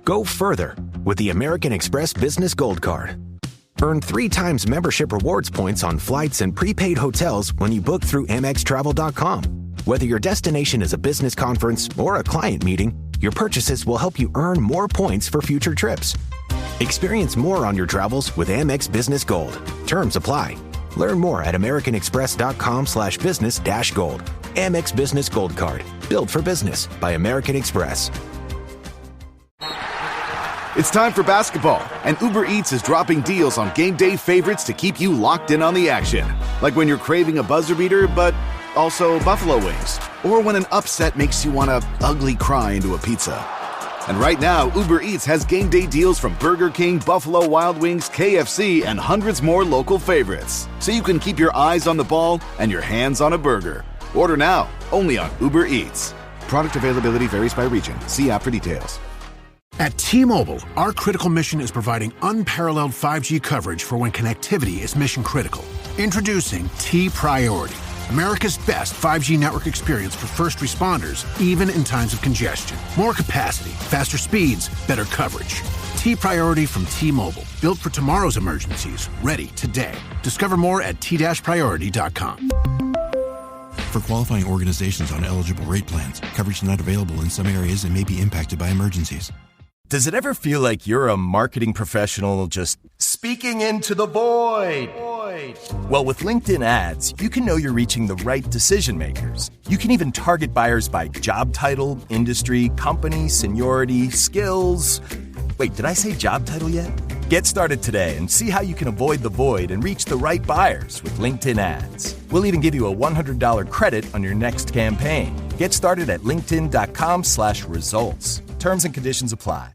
Go further with the American Express Business Gold Card. Earn 3 times membership rewards points on flights and prepaid hotels when you book through AmexTravel.com. Whether your destination is a business conference or a client meeting, your purchases will help you earn more points for future trips. Experience more on your travels with Amex Business Gold. Terms apply. Learn more at americanexpress.com/business-gold. Amex Business Gold Card. Built for business by American Express. It's time for basketball, and Uber Eats is dropping deals on game day favorites to keep you locked in on the action. Like when you're craving a buzzer beater, but also buffalo wings. Or when an upset makes you want to ugly cry into a pizza. And right now, Uber Eats has game day deals from Burger King, Buffalo Wild Wings, KFC, and hundreds more local favorites. So you can keep your eyes on the ball and your hands on a burger. Order now, only on Uber Eats. Product availability varies by region. See app for details. At T-Mobile, our critical mission is providing unparalleled 5G coverage for when connectivity is mission critical. Introducing T-Priority, America's best 5G network experience for first responders, even in times of congestion. More capacity, faster speeds, better coverage. T-Priority from T-Mobile, built for tomorrow's emergencies, ready today. Discover more at t-priority.com. For qualifying organizations on eligible rate plans, coverage not available in some areas and may be impacted by emergencies. Does it ever feel like you're a marketing professional just speaking into the void? Well, with LinkedIn ads, you can know you're reaching the right decision makers. You can even target buyers by job title, industry, company, seniority, skills. Wait, did I say job title yet? Get started today and see how you can avoid the void and reach the right buyers with LinkedIn ads. We'll even give you a $100 credit on your next campaign. Get started at linkedin.com/results. Terms and conditions apply.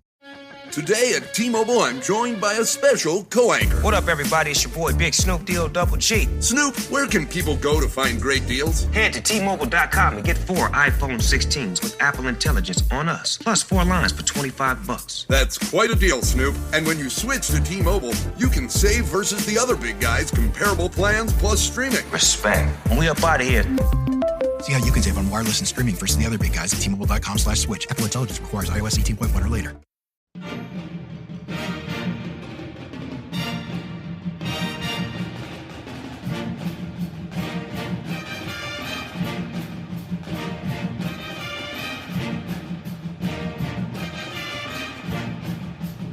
Today at T-Mobile, I'm joined by a special co-anchor. What up, everybody? It's your boy, Big Snoop Deal Double G. Snoop, where can people go to find great deals? Head to T-Mobile.com and get 4 iPhone 16s with Apple Intelligence on us, plus 4 lines for $25. That's quite a deal, Snoop. And when you switch to T-Mobile, you can save versus the other big guys' comparable plans plus streaming. Respect. We up out of here. See how you can save on wireless and streaming versus the other big guys at T-Mobile.com/switch. Apple Intelligence requires iOS 18.1 or later.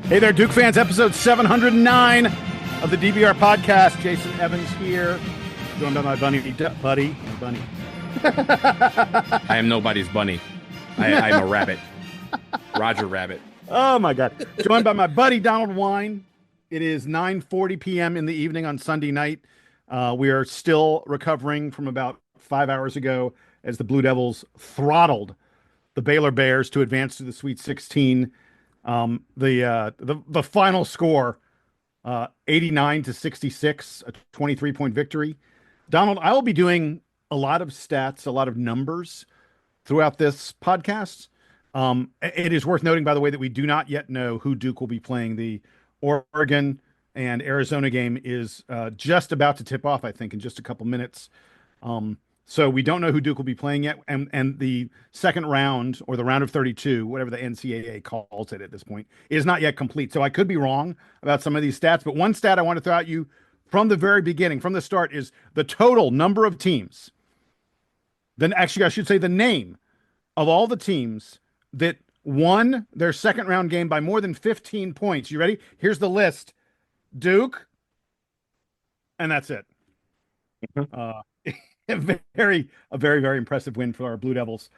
Hey there, Duke fans. Episode 709 of the DBR podcast. Jason Evans here, joined by my buddy. I am nobody's bunny. I'm a rabbit. Roger Rabbit. Oh, my God. Joined by my buddy, Donald Wine. It is 9:40 p.m. in the evening on Sunday night. We are still recovering from about 5 hours ago as the Blue Devils throttled the Baylor Bears to advance to the Sweet 16. The final score, 89-66, a 23-point victory. Donald, I will be doing a lot of stats, a lot of numbers throughout this podcast. It is worth noting, by the way, that we do not yet know who Duke will be playing. The Oregon and Arizona game is just about to tip off, I think, in just a couple minutes. So we don't know who Duke will be playing yet. And the second round, or the round of 32, whatever the NCAA calls it at this point, is not yet complete. So I could be wrong about some of these stats. But one stat I want to throw at you from the very beginning, from the start, is the total number of teams. Then actually, I should say the name of all the teams that won their second round game by more than 15 points. You ready? Here's the list. Duke. And that's it. A very, very impressive win for our Blue Devils.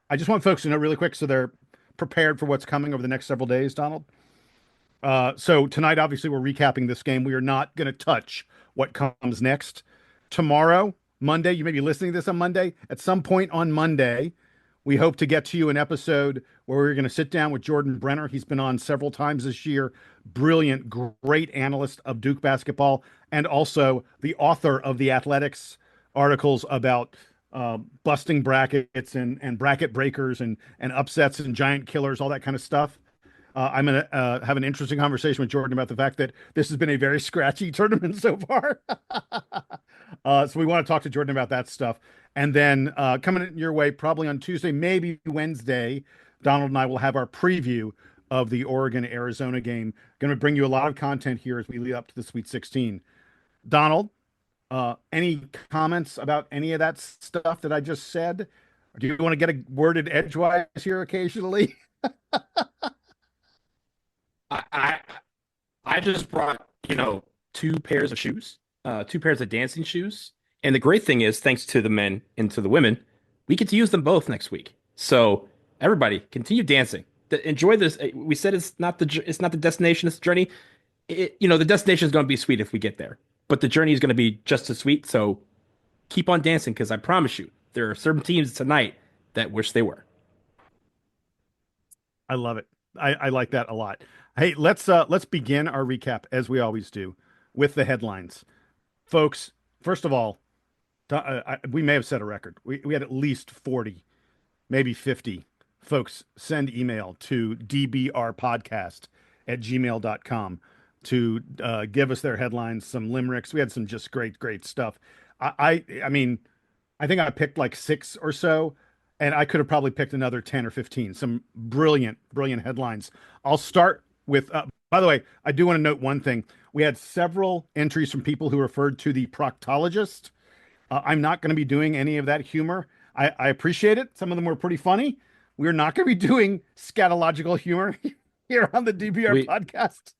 I just want folks to know really quick so they're prepared for what's coming over the next several days, Donald. So tonight, obviously, we're recapping this game. We are not going to touch what comes next. Tomorrow, Monday, you may be listening to this on Monday. At some point on Monday, we hope to get to you an episode where we're going to sit down with Jordan Brenner. He's been on several times this year. Brilliant, great analyst of Duke basketball, and also the author of The Athletics articles about busting brackets and bracket breakers and upsets and giant killers, all that kind of stuff. I'm going to have an interesting conversation with Jordan about the fact that this has been a very scratchy tournament so far. So we want to talk to Jordan about that stuff. And then coming your way probably on Tuesday, maybe Wednesday, Donald and I will have our preview of the Oregon-Arizona game. Going to bring you a lot of content here as we lead up to the Sweet 16. Donald, any comments about any of that stuff that I just said? Or do you want to get a worded edgewise here occasionally? I I just brought, two pairs of shoes, two pairs of dancing shoes. And the great thing is, thanks to the men and to the women, we get to use them both next week. So everybody, continue dancing. Enjoy this. We said it's not the destination, it's the journey. The destination is going to be sweet if we get there, but the journey is going to be just as sweet. So keep on dancing, because I promise you, there are certain teams tonight that wish they were. I love it. I like that a lot. Hey, let's begin our recap as we always do with the headlines, folks. First of all, we may have set a record. We had at least 40, maybe 50 folks send email to dbrpodcast@gmail.com to give us their headlines, some limericks. We had some just great stuff. I mean, I think I picked like 6 or so, and I could have probably picked another 10 or 15. Some brilliant headlines. I'll start with, by the way, I do want to note one thing. We had several entries from people who referred to the proctologist. I'm not going to be doing any of that humor. I appreciate it. Some of them were pretty funny. We're not going to be doing scatological humor here on the DBR podcast.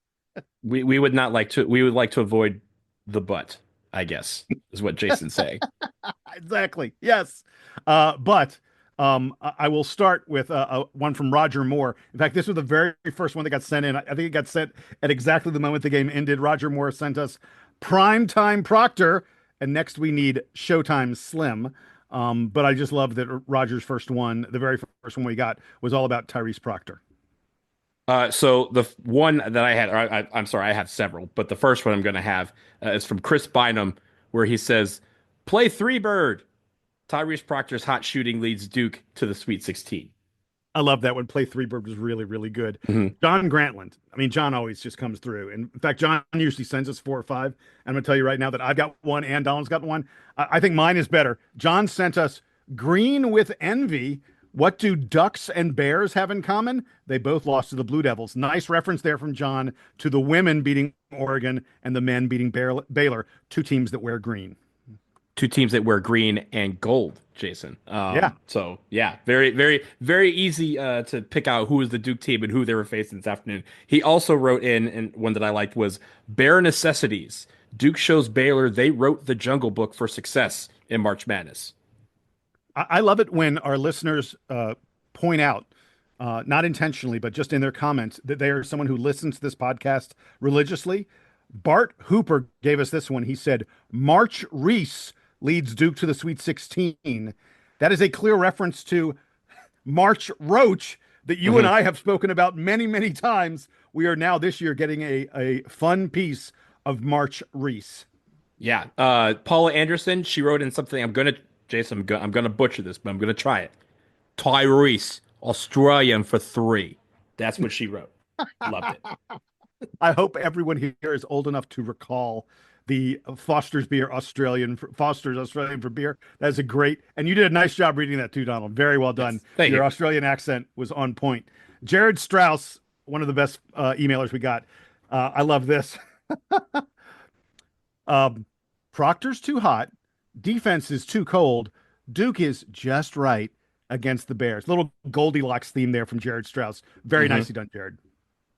We would not like to. We would like to avoid the butt, I guess, is what Jason's saying. Exactly. Yes. But I will start with one from Roger Moore. In fact, this was the very first one that got sent in. I think it got sent at exactly the moment the game ended. Roger Moore sent us Primetime Proctor, and next we need Showtime Slim. But I just love that Roger's first one, the very first one we got, was all about Tyrese Proctor. So the one that I had, I'm sorry, I have several, but the first one I'm going to have is from Chris Bynum, where he says, "Play 3-bird. Tyrese Proctor's hot shooting leads Duke to the Sweet 16." I love that one. Play 3-bird was really good. Mm-hmm. John Grantland. I mean, John always just comes through. And in fact, John usually sends us 4 or 5. I'm going to tell you right now that I've got one and Donald's got one. I think mine is better. John sent us Green with Envy. What do Ducks and Bears have in common? They both lost to the Blue Devils. Nice reference there from John to the women beating Oregon and the men beating Baylor, 2 teams that wear green. 2 teams that wear green and gold, Jason. Yeah. So, yeah, very easy to pick out who is the Duke team and who they were facing this afternoon. He also wrote in, and one that I liked was Bare Necessities. Duke shows Baylor they wrote the Jungle Book for success in March Madness. I love it when our listeners point out, not intentionally, but just in their comments, that they are someone who listens to this podcast religiously. Bart Hooper gave us this one. He said, March Reese leads Duke to the Sweet 16. That is a clear reference to March Roach that you and I have spoken about many times. We are now this year getting a fun piece of March Reese. Yeah. Paula Anderson, she wrote in something. Jason, I'm gonna butcher this, but I'm gonna try it. Tyrese, Australian for 3. That's what she wrote. Loved it. I hope everyone here is old enough to recall the Foster's Australian for beer. That's a great, and you did a nice job reading that too, Donald. Very well done. Yes, thank you. Your Australian accent was on point. Jared Strauss, one of the best emailers we got. I love this. Proctor's too hot. Defense is too cold. Duke is just right against the Bears. Little Goldilocks theme there from Jared Strauss. Very nicely done, Jared.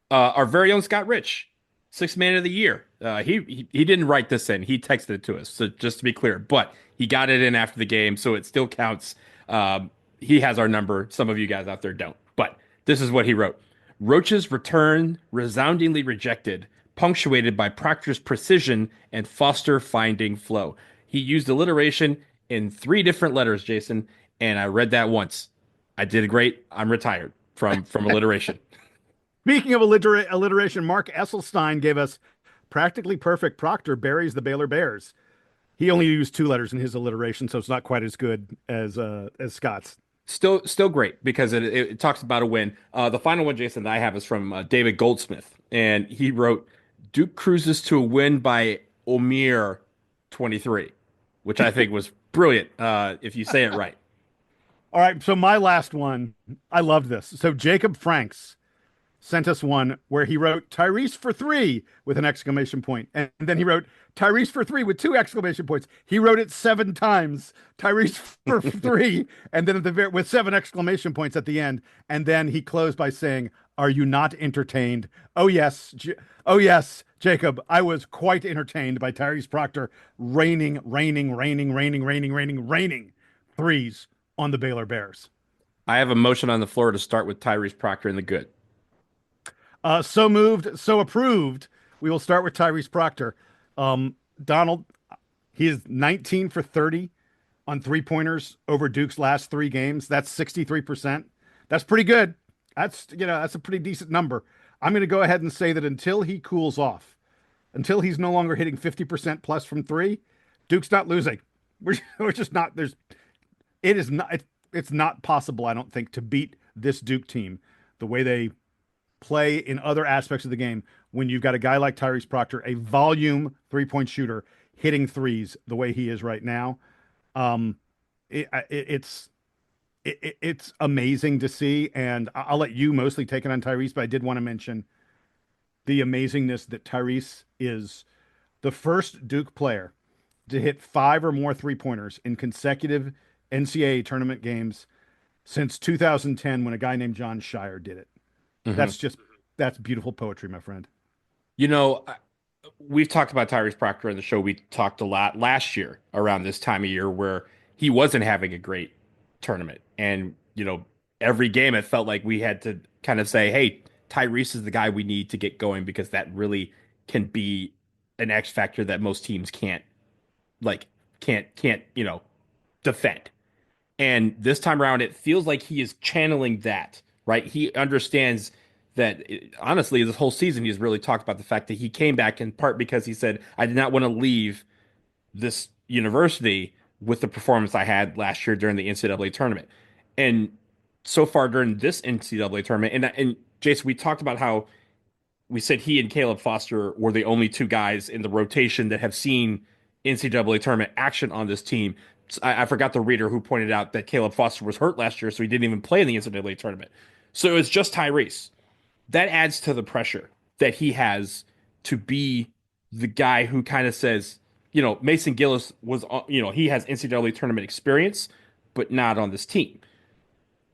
Our very own Scott Rich, 6th man of the year. He didn't write this in. He texted it to us. So just to be clear, but he got it in after the game, so it still counts. He has our number. Some of you guys out there don't. But this is what he wrote. Roach's return resoundingly rejected, punctuated by Proctor's precision and Foster finding flow. He used alliteration in 3 different letters, Jason, and I read that once. I did great. I'm retired from alliteration. Speaking of alliteration, Mark Esselstein gave us practically perfect. Proctor buries the Baylor Bears. He only used 2 letters in his alliteration, so it's not quite as good as Scott's. Still great, because it talks about a win. The final one, Jason, that I have is from David Goldsmith, and he wrote, Duke cruises to a win by Omir 23, which I think was brilliant if you say it right. All right, so my last one, I love this. So Jacob Franks sent us one where he wrote Tyrese for three with an exclamation point. And then he wrote Tyrese for three with two exclamation points. He wrote it 7 times. Tyrese for three. And then with 7 exclamation points at the end. And then he closed by saying, "Are you not entertained?" Oh, yes. Oh, yes, Jacob. I was quite entertained by Tyrese Proctor raining threes on the Baylor Bears. I have a motion on the floor to start with Tyrese Proctor in the good. So moved, so approved. We will start with Tyrese Proctor. Donald, he is 19 for 30 on 3-pointers over Duke's last 3 games. That's 63%. That's pretty good. That's a pretty decent number. I'm going to go ahead and say that until he cools off, until he's no longer hitting 50% plus from 3, Duke's not losing. We're just not. It's not possible, I don't think, to beat this Duke team the way they play in other aspects of the game when you've got a guy like Tyrese Proctor, a volume 3-point shooter, hitting threes the way he is right now. It's amazing to see, and I'll let you mostly take it on Tyrese, but I did want to mention the amazingness that Tyrese is the first Duke player to hit 5 or more 3-pointers in consecutive NCAA tournament games since 2010 when a guy named John Shire did it. Mm-hmm. That's beautiful poetry, my friend. We've talked about Tyrese Proctor on the show. We talked a lot last year around this time of year where he wasn't having a great tournament. And, every game it felt like we had to kind of say, hey, Tyrese is the guy we need to get going because that really can be an X factor that most teams can't defend. And this time around, it feels like he is channeling that, right? He understands that, honestly, this whole season, he's really talked about the fact that he came back in part because he said, I did not want to leave this university with the performance I had last year during the NCAA tournament. And so far during this NCAA tournament, and Jason, we talked about how we said he and Caleb Foster were the only 2 guys in the rotation that have seen NCAA tournament action on this team. I forgot the reader who pointed out that Caleb Foster was hurt last year, so he didn't even play in the NCAA tournament. So it's just Tyrese. That adds to the pressure that he has to be the guy who kind of says, Mason Gillis was, he has NCAA tournament experience, but not on this team.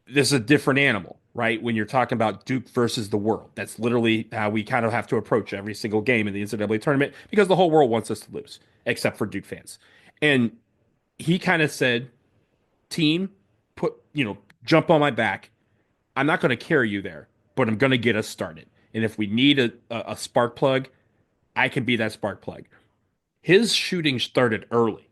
This is a different animal, right? When you're talking about Duke versus the world, that's literally how we kind of have to approach every single game in the NCAA tournament because the whole world wants us to lose, except for Duke fans. And he kind of said, team, jump on my back. I'm not going to carry you there, but I'm going to get us started. And if we need a spark plug, I can be that spark plug. His shooting started early.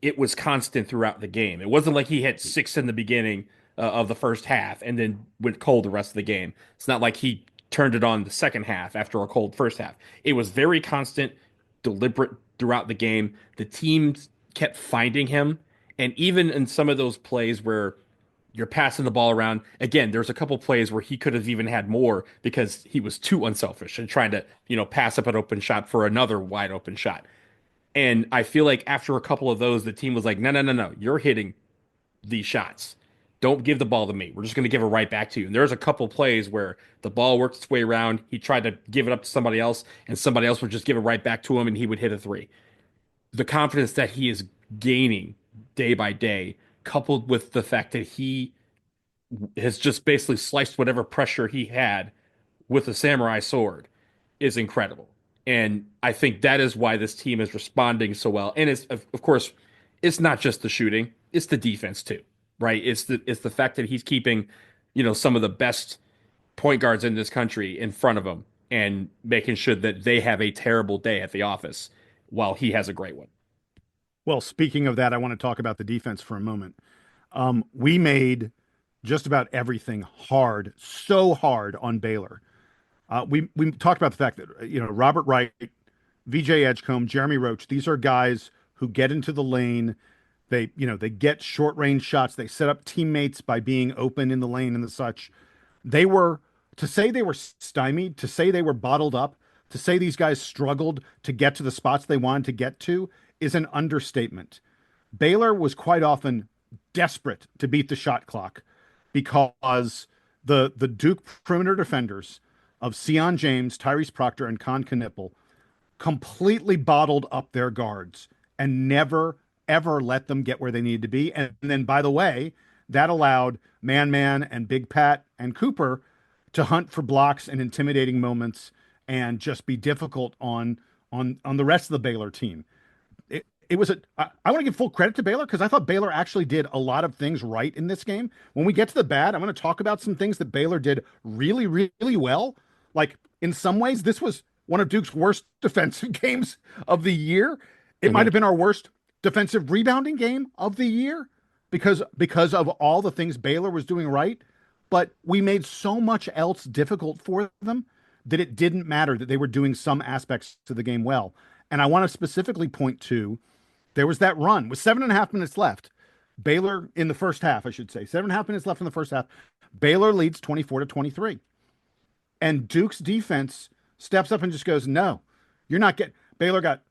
It was constant throughout the game. It wasn't like he hit 6 in the beginning of the first half and then went cold the rest of the game. It's not like he turned it on the second half after a cold first half. It was very constant, deliberate throughout the game. The teams kept finding him. And even in some of those plays where you're passing the ball around, again, there's a couple plays where he could have even had more because he was too unselfish and trying to, pass up an open shot for another wide open shot. And I feel like after a couple of those, the team was like, no, you're hitting these shots. Don't give the ball to me. We're just going to give it right back to you. And there's a couple plays where the ball worked its way around. He tried to give it up to somebody else, and somebody else would just give it right back to him, and he would hit a 3. The confidence that he is gaining day by day, coupled with the fact that he has just basically sliced whatever pressure he had with a samurai sword, is incredible. And I think that is why this team is responding so well. And it's, of course, it's not just the shooting, it's the defense too, right? It's the fact that he's keeping, some of the best point guards in this country in front of him and making sure that they have a terrible day at the office while he has a great one. Well, speaking of that, I want to talk about the defense for a moment. We made just about everything hard, so hard on Baylor. We talked about the fact that, Robert Wright, VJ Edgecombe, Jeremy Roach, these are guys who get into the lane. They get short range shots. They set up teammates by being open in the lane and the such. To say they were stymied, to say they were bottled up, to say these guys struggled to get to the spots they wanted to get to is an understatement. Baylor was quite often desperate to beat the shot clock because The Duke perimeter defenders of Sion James, Tyrese Proctor, and Con Knipple completely bottled up their guards and never ever let them get where they needed to be. And then, by the way, that allowed Man and Big Pat and Cooper to hunt for blocks and intimidating moments and just be difficult on the rest of the Baylor team. It was I want to give full credit to Baylor because I thought Baylor actually did a lot of things right in this game. When we get to the bad, I'm going to talk about some things that Baylor did really, really well. Like in some ways, this was one of Duke's worst defensive games of the year. It might have been our worst defensive rebounding game of the year because of all the things Baylor was doing right. But we made so much else difficult for them that it didn't matter that they were doing some aspects to the game well. And I want to specifically point to there was that run with 7.5 minutes left. Baylor in the first half, I should say, 7.5 minutes left in the first half. Baylor leads 24-23. And Duke's defense steps up and just goes, no, you're not getting. They got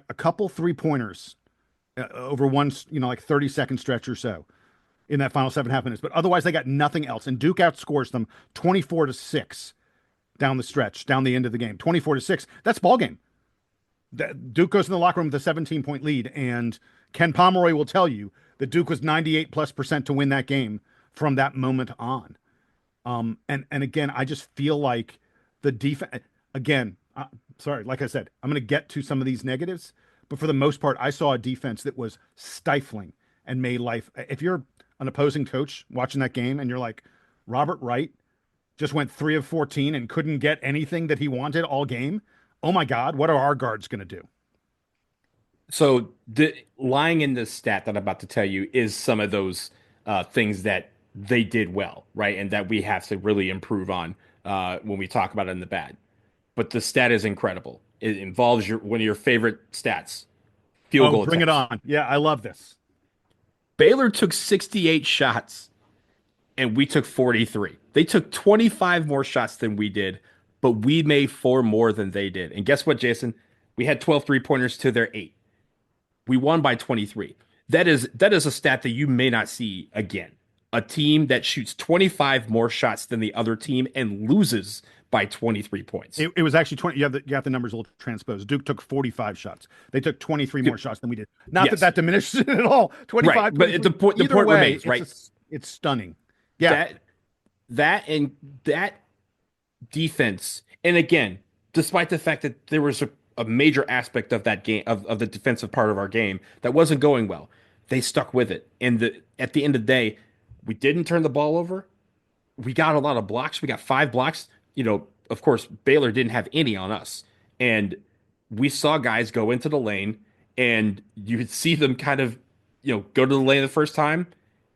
a couple 3-pointers over one, like 30-second stretch or so in that final 7.5 minutes. But otherwise, they got nothing else. And Duke outscores them 24-6 down the stretch, down the end of the game. 24-6. That's ball game. Duke goes in the locker room with a 17-point lead, and Ken Pomeroy will tell you that Duke was 98+% to win that game from that moment on. And again, I just feel like the defense. Again, sorry, like I said, I'm going to get to some of these negatives, but for the most part, I saw a defense that was stifling and made life. If you're an opposing coach watching that game and you're like, Robert Wright just went 3 of 14 and couldn't get anything that he wanted all game. Oh my God, what are our guards going to do? So lying in the stat that I'm about to tell you is some of those things that they did well, right? And that we have to really improve on when we talk about it in the bad. But the stat is incredible. It involves one of your favorite stats, field goal Bring attempts. it on. Yeah, I love this. Baylor took 68 shots and we took 43. They took 25 more shots than we did, but we made 4 more than they did. And guess what, Jason? We had 12 3-pointers to their 8. We won by 23. That is a stat that you may not see again. A team that shoots 25 more shots than the other team and loses by 23 points. It was actually 20. You got the numbers a little transposed. Duke took 45 shots. They took 23 more shots than we did. Not that diminishes it at all. 25, right, but the point remains, right? It's stunning. Yeah. That defense, and again, despite the fact that there was a major aspect of that game, of the defensive part of our game that wasn't going well, they stuck with it. And at the end of the day, we didn't turn the ball over. We got a lot of blocks. We got 5 blocks. Of course, Baylor didn't have any on us. And we saw guys go into the lane, and you would see them kind of, go to the lane the first time,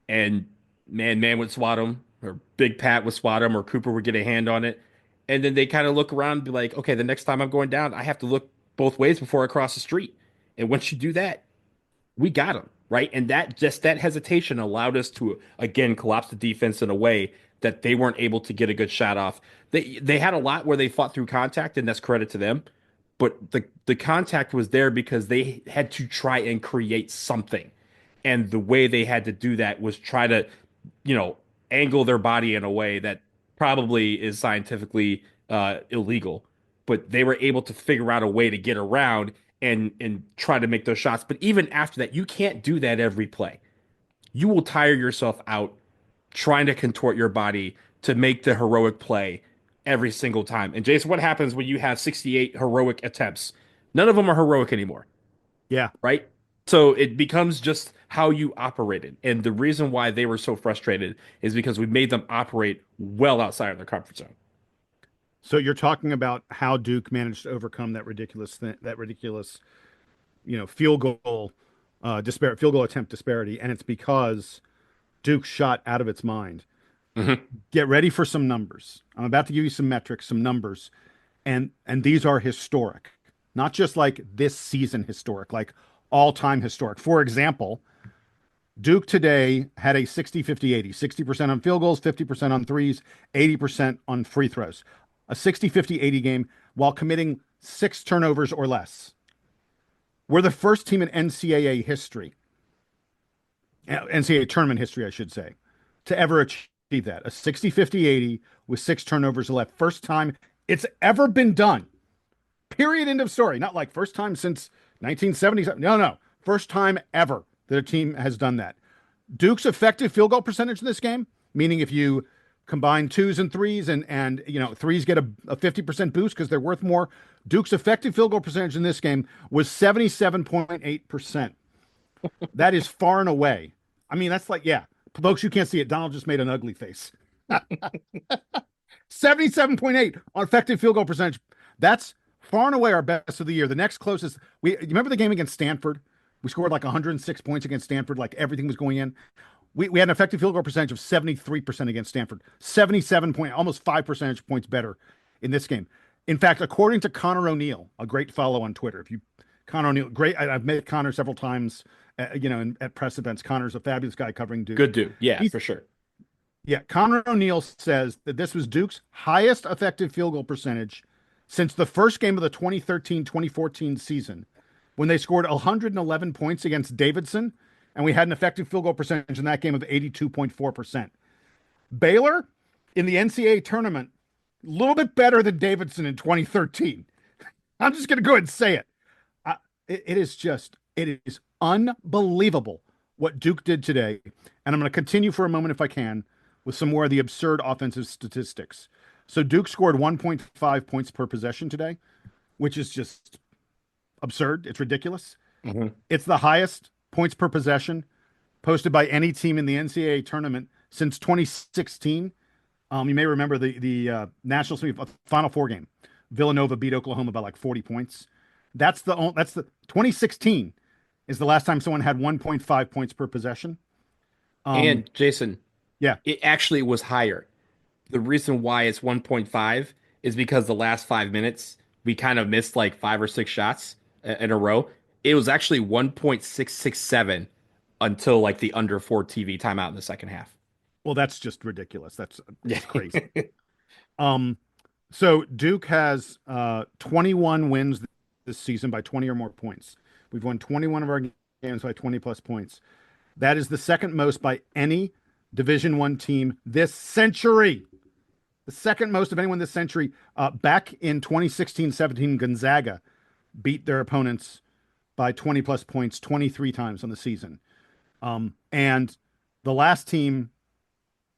and man would swat them, or Big Pat would swat them, or Cooper would get a hand on it. And then they kind of look around and be like, okay, the next time I'm going down, I have to look both ways before I cross the street. And once you do that, we got them, right? And that hesitation allowed us to, again, collapse the defense in a way that they weren't able to get a good shot off. They had a lot where they fought through contact, and that's credit to them. But the contact was there because they had to try and create something. And the way they had to do that was try to, angle their body in a way that probably is scientifically illegal. But they were able to figure out a way to get around and try to make those shots. But even after that, you can't do that every play. You will tire yourself out trying to contort your body to make the heroic play every single time. And Jason, what happens when you have 68 heroic attempts? None of them are heroic anymore. Yeah. Right? So it becomes just how you operated. And the reason why they were so frustrated is because we made them operate well outside of their comfort zone. So you're talking about how Duke managed to overcome that ridiculous, field goal attempt disparity, and it's because Duke shot out of its mind. Mm-hmm. Get ready for some numbers. I'm about to give you some metrics, some numbers, and these are historic, not just like this season historic, like all-time historic. For example, Duke today had a 60-50-80, 60% on field goals, 50% on threes, 80% on free throws. A 60-50-80 game while committing 6 turnovers or less. We're the first team in NCAA history, NCAA tournament history, I should say, to ever achieve that. A 60-50-80 with 6 turnovers left. First time it's ever been done. Period. End of story. Not like first time since 1977. No. First time ever that a team has done that. Duke's effective field goal percentage in this game, meaning if you combine twos and threes and threes get a 50% boost because they're worth more. Duke's effective field goal percentage in this game was 77.8%. That is far and away. I mean, that's like, yeah, folks, you can't see it. Donald just made an ugly face. 77.8 on effective field goal percentage. That's far and away our best of the year. The next closest, you remember the game against Stanford? We scored like 106 points against Stanford, like everything was going in. We had an effective field goal percentage of 73% against Stanford, 77 point, almost 5 percentage points better in this game. In fact, according to Connor O'Neill, a great follow on Twitter, Connor O'Neill, great. I've met Connor several times, at press events. Connor's a fabulous guy covering Duke. Good dude. Yeah, for sure. Yeah. Connor O'Neill says that this was Duke's highest effective field goal percentage since the first game of the 2013-2014 season, when they scored 111 points against Davidson, and we had an effective field goal percentage in that game of 82.4%. Baylor in the NCAA tournament, a little bit better than Davidson in 2013. I'm just going to go ahead and say it. It is unbelievable what Duke did today. And I'm going to continue for a moment, if I can, with some more of the absurd offensive statistics. So Duke scored 1.5 points per possession today, which is just absurd. It's ridiculous. Mm-hmm. It's the highest points per possession posted by any team in the NCAA tournament since 2016. You may remember the national Final Four game. Villanova beat Oklahoma by like 40 points. That's the 2016 is the last time someone had 1.5 points per possession. And Jason, yeah, it actually was higher. The reason why it's 1.5 is because the last 5 minutes we kind of missed like 5 or 6 shots in a row. It was actually 1.667 until like the under 4 TV timeout in the second half. Well, that's just ridiculous. That's crazy. So Duke has 21 wins this season by 20 or more points. We've won 21 of our games by 20 plus points. That is the second most by any Division I team this century. The second most of anyone this century. Back in 2016-17, Gonzaga beat their opponents by 20 plus points 23 times on the season. And the last team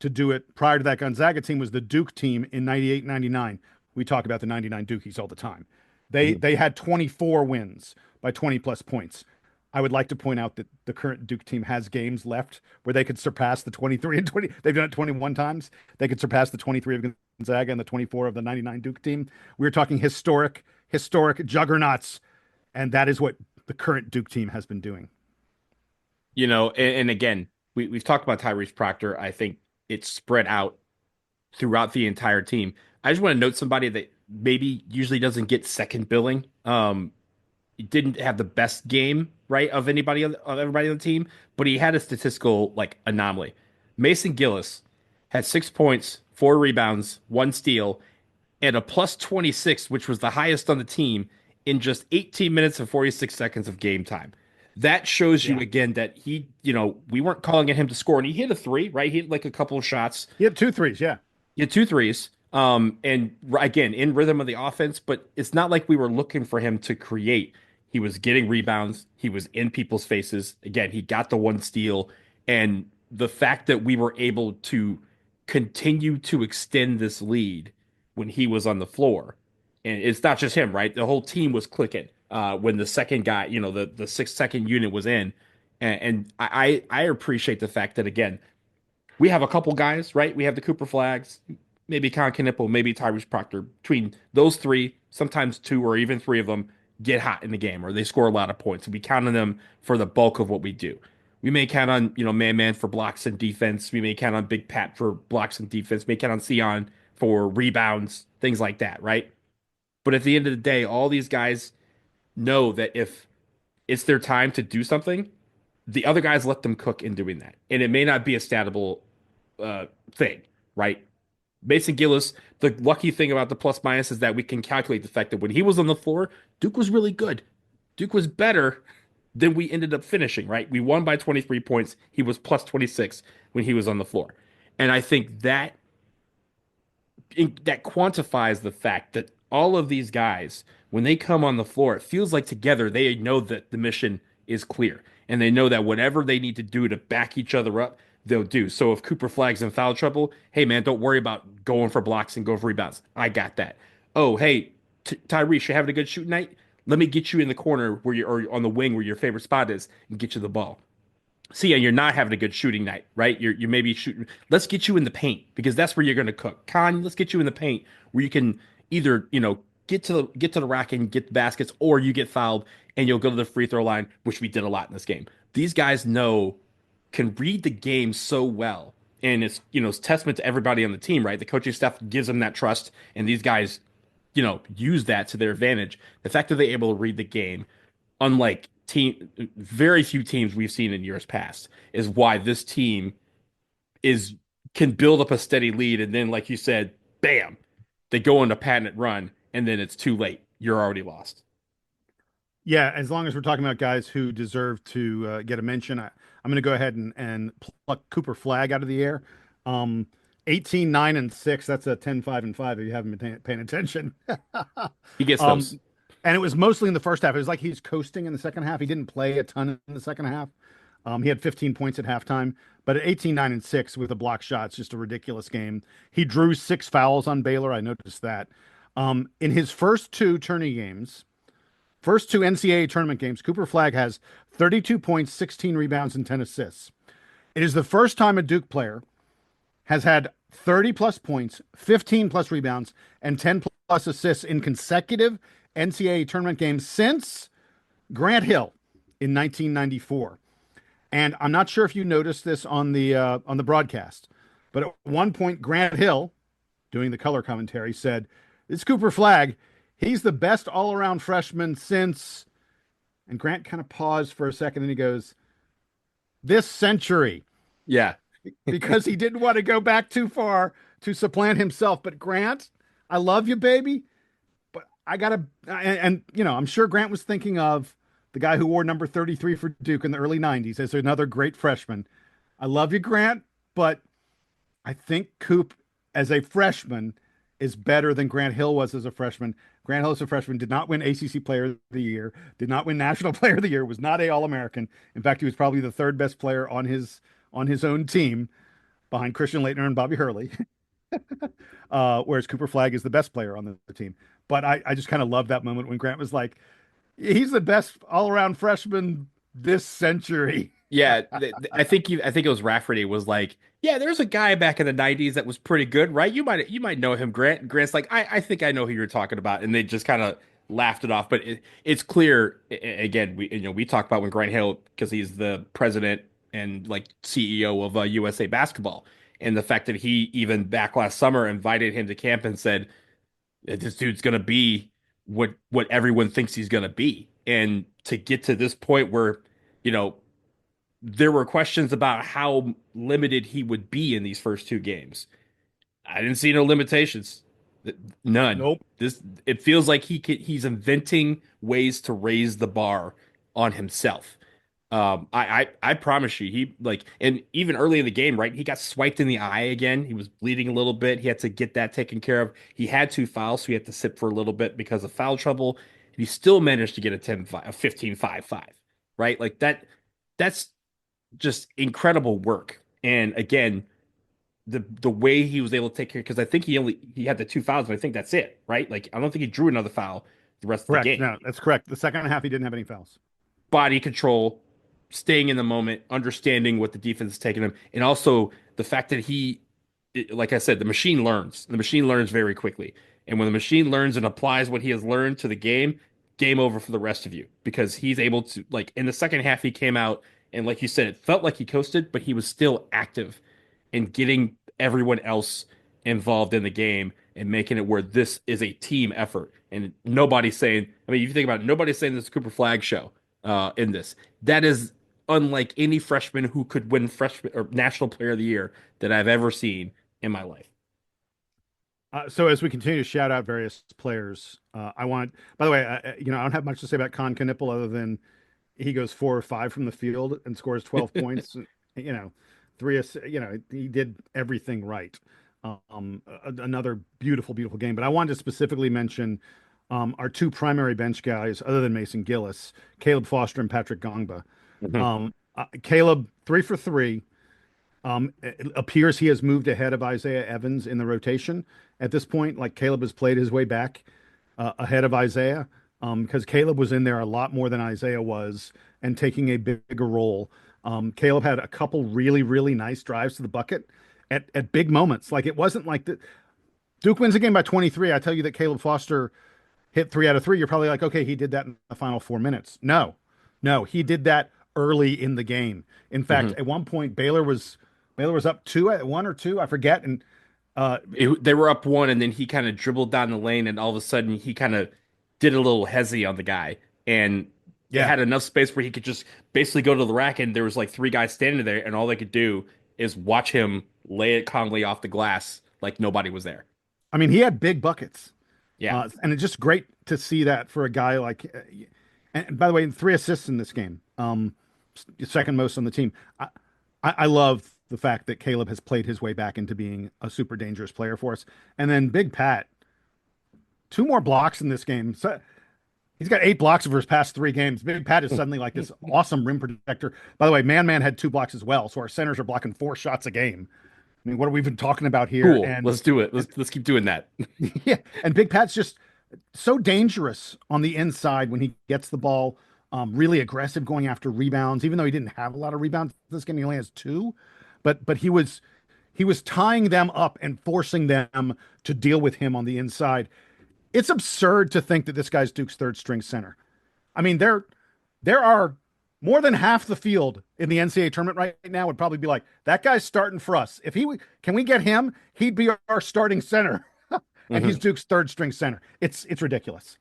to do it prior to that Gonzaga team was the Duke team in 98-99. We talk about the 99 Dukies all the time. They had 24 wins by 20 plus points. I would like to point out that the current Duke team has games left where they could surpass the 23 and 20. They've done it 21 times. They could surpass the 23 of Gonzaga and the 24 of the 99 Duke team. We're talking historic juggernauts. And that is what the current Duke team has been doing. And again, we've talked about Tyrese Proctor. I think it's spread out throughout the entire team. I just want to note somebody that maybe usually doesn't get second billing. He didn't have the best game, right, of everybody on the team, but he had a statistical anomaly. Mason Gillis had 6 points, 4 rebounds, 1 steal, and a plus 26, which was the highest on the team in just 18 minutes and 46 seconds of game time. That shows you again that we weren't calling on him to score, and he hit a 3, right? He hit a couple of shots. He had 2 threes, yeah. He had 2 threes. And again, in rhythm of the offense, but it's not like we were looking for him to create. He was getting rebounds. He was in people's faces. Again, he got the 1 steal. And the fact that we were able to continue to extend this lead when he was on the floor, and it's not just him, right? The whole team was clicking when the second guy, the 6-second unit was in. And I appreciate the fact that, again, we have a couple guys, right? We have the Cooper Flags, maybe Con Knipple, maybe Tyrese Proctor. Between those 3, sometimes 2 or even 3 of them get hot in the game or they score a lot of points. We count on them for the bulk of what we do. We may count on, man for blocks and defense. We may count on Big Pat for blocks and defense. We may count on Sion for rebounds, things like that, right? But at the end of the day, all these guys know that if it's their time to do something, the other guys let them cook in doing that. And it may not be a statable thing, right? Mason Gillis, the lucky thing about the plus minus is that we can calculate the fact that when he was on the floor, Duke was really good. Duke was better than we ended up finishing, right? We won by 23 points. He was plus 26 when he was on the floor. And I think that quantifies the fact that all of these guys, when they come on the floor, it feels like together they know that the mission is clear. And they know that whatever they need to do to back each other up, they'll do. So if Cooper Flag's in foul trouble, hey man, don't worry about going for blocks and go for rebounds. I got that. Oh, hey, Tyrese, you're having a good shooting night. Let me get you in the corner where you or on the wing where your favorite spot is and get you the ball. See, and you're not having a good shooting night, right? You maybe shooting. Let's get you in the paint because that's where you're going to cook. Con, let's get you in the paint where you can either get to the rack and get the baskets, or you get fouled and you'll go to the free throw line, which we did a lot in this game. These guys can read the game so well, and it's testament to everybody on the team, right? The coaching staff gives them that trust, and these guys, use that to their advantage. The fact that they're able to read the game, unlike very few teams we've seen in years past, is why this team is can build up a steady lead, and then, like you said, bam, they go on a patent run, and then it's too late. You're already lost. Yeah, as long as we're talking about guys who deserve to get a mention, I'm going to go ahead and pluck Cooper Flag out of the air. 18, 9, and 6. That's a 10, 5, and 5 if you haven't been paying attention. He gets those. And it was mostly in the first half. It was like he's coasting in the second half. He didn't play a ton in the second half. He had 15 points at halftime, but at 18, 9, and 6 with a block shot, it's just a ridiculous game. He drew 6 fouls on Baylor. I noticed that. In his first two NCAA tournament games, Cooper Flag has 32 points, 16 rebounds, and 10 assists. It is the first time a Duke player has had 30 plus points, 15 plus rebounds, and 10 plus assists in consecutive NCAA tournament games since Grant Hill in 1994. And I'm not sure if you noticed this on the broadcast, but at one point Grant Hill, doing the color commentary, said, "It's Cooper Flag. He's the best all-around freshman since," and Grant kind of paused for a second and he goes, "this century." Yeah. Because he didn't want to go back too far to supplant himself. But Grant, I love you, baby. But I gotta, and I'm sure Grant was thinking of the guy who wore number 33 for Duke in the early 90s as another great freshman. I love you, Grant, but I think Coop as a freshman is better than Grant Hill was as a freshman. Grant Hill as a freshman did not win ACC Player of the Year, did not win National Player of the Year, was not a All-American. In fact, he was probably the third best player on his own team behind Christian Laettner and Bobby Hurley. Whereas Cooper Flag is the best player on the team. But I just kind of love that moment when Grant was like, he's the best all-around freshman this century. Yeah, I think it was Rafferty was like, yeah, there's a guy back in the '90s that was pretty good, right? You might know him, Grant. And Grant's like, I think I know who you're talking about, and they just kind of laughed it off. But it's clear. Again, we talk about when Grant Hill, because he's the president and like CEO of USA Basketball, and the fact that he even back last summer invited him to camp and said, this dude's gonna be what everyone thinks he's gonna be. And to get to this point where, there were questions about how limited he would be in these first two games. I didn't see no limitations. None. Nope. It feels like he's inventing ways to raise the bar on himself. I promise you, and even early in the game, right? He got swiped in the eye again. He was bleeding a little bit. He had to get that taken care of. He had 2 fouls, so he had to sit for a little bit because of foul trouble. And he still managed to get a 15-5-5, right? Like that's just incredible work. And again, the way he was able to take care, because I think he had the 2 fouls, but I think that's it, right? Like I don't think he drew another foul the rest Correct. of the game. No, that's correct. The second half, he didn't have any fouls. Body control, staying in the moment, understanding what the defense is taking him, and also the fact that like I said, the machine learns. The machine learns very quickly. And when the machine learns and applies what he has learned to the game over for the rest of you, because he's able to, like, in the second half, he came out and, like you said, it felt like he coasted, but he was still active in getting everyone else involved in the game and making it where this is a team effort. And nobody's saying, I mean, if you think about it, nobody's saying this is a Cooper Flag show in this. That is unlike any freshman who could win freshman or National Player of the Year that I've ever seen in my life. So as we continue to shout out various players, I want, by the way, I don't have much to say about Con Knipple other than he goes 4 or 5 from the field and scores 12 points. he did everything right. Another beautiful, beautiful game. But I wanted to specifically mention our two primary bench guys, other than Mason Gillis, Caleb Foster and Patrick Gongba. Mhm. Caleb, 3 for 3. It appears he has moved ahead of Isaiah Evans in the rotation at this point. Like Caleb has played his way back ahead of Isaiah because Caleb was in there a lot more than Isaiah was and taking a bigger role. Caleb had a couple really, really nice drives to the bucket at big moments. Like it wasn't like Duke wins the game by 23. I tell you that Caleb Foster hit 3 out of 3. You're probably like, okay, he did that in the final 4 minutes. No, he did that early in the game. In fact, at one point, Baylor was up 1 or 2, I forget, and They were up one, and then he kind of dribbled down the lane, and all of a sudden he kind of did a little hezzy on the guy, and it yeah, had enough space where he could just basically go to the rack, and there was like three guys standing there, and all they could do is watch him lay it calmly off the glass like nobody was there. I mean, he had big buckets. Yeah. And it's just great to see that for a guy like. And by the way, 3 assists in this game, second most on the team. I love the fact that Caleb has played his way back into being a super dangerous player for us. And then Big Pat, 2 more blocks in this game. So he's got 8 blocks over his past 3 games. Big Pat is suddenly like this awesome rim protector. By the way, Man had 2 blocks as well. So our centers are blocking 4 shots a game. I mean, what are we even talking about here? Cool. And Let's do it. Let's keep doing that. yeah, and Big Pat's just so dangerous on the inside when he gets the ball. Really aggressive going after rebounds, even though he didn't have a lot of rebounds this game. He only has 2, but he was tying them up and forcing them to deal with him on the inside. It's absurd to think that this guy's Duke's third string center. I mean, there are more than half the field in the NCAA tournament right now would probably be like, that guy's starting for us. If can we get him? He'd be our starting center. And he's Duke's third string center. It's ridiculous.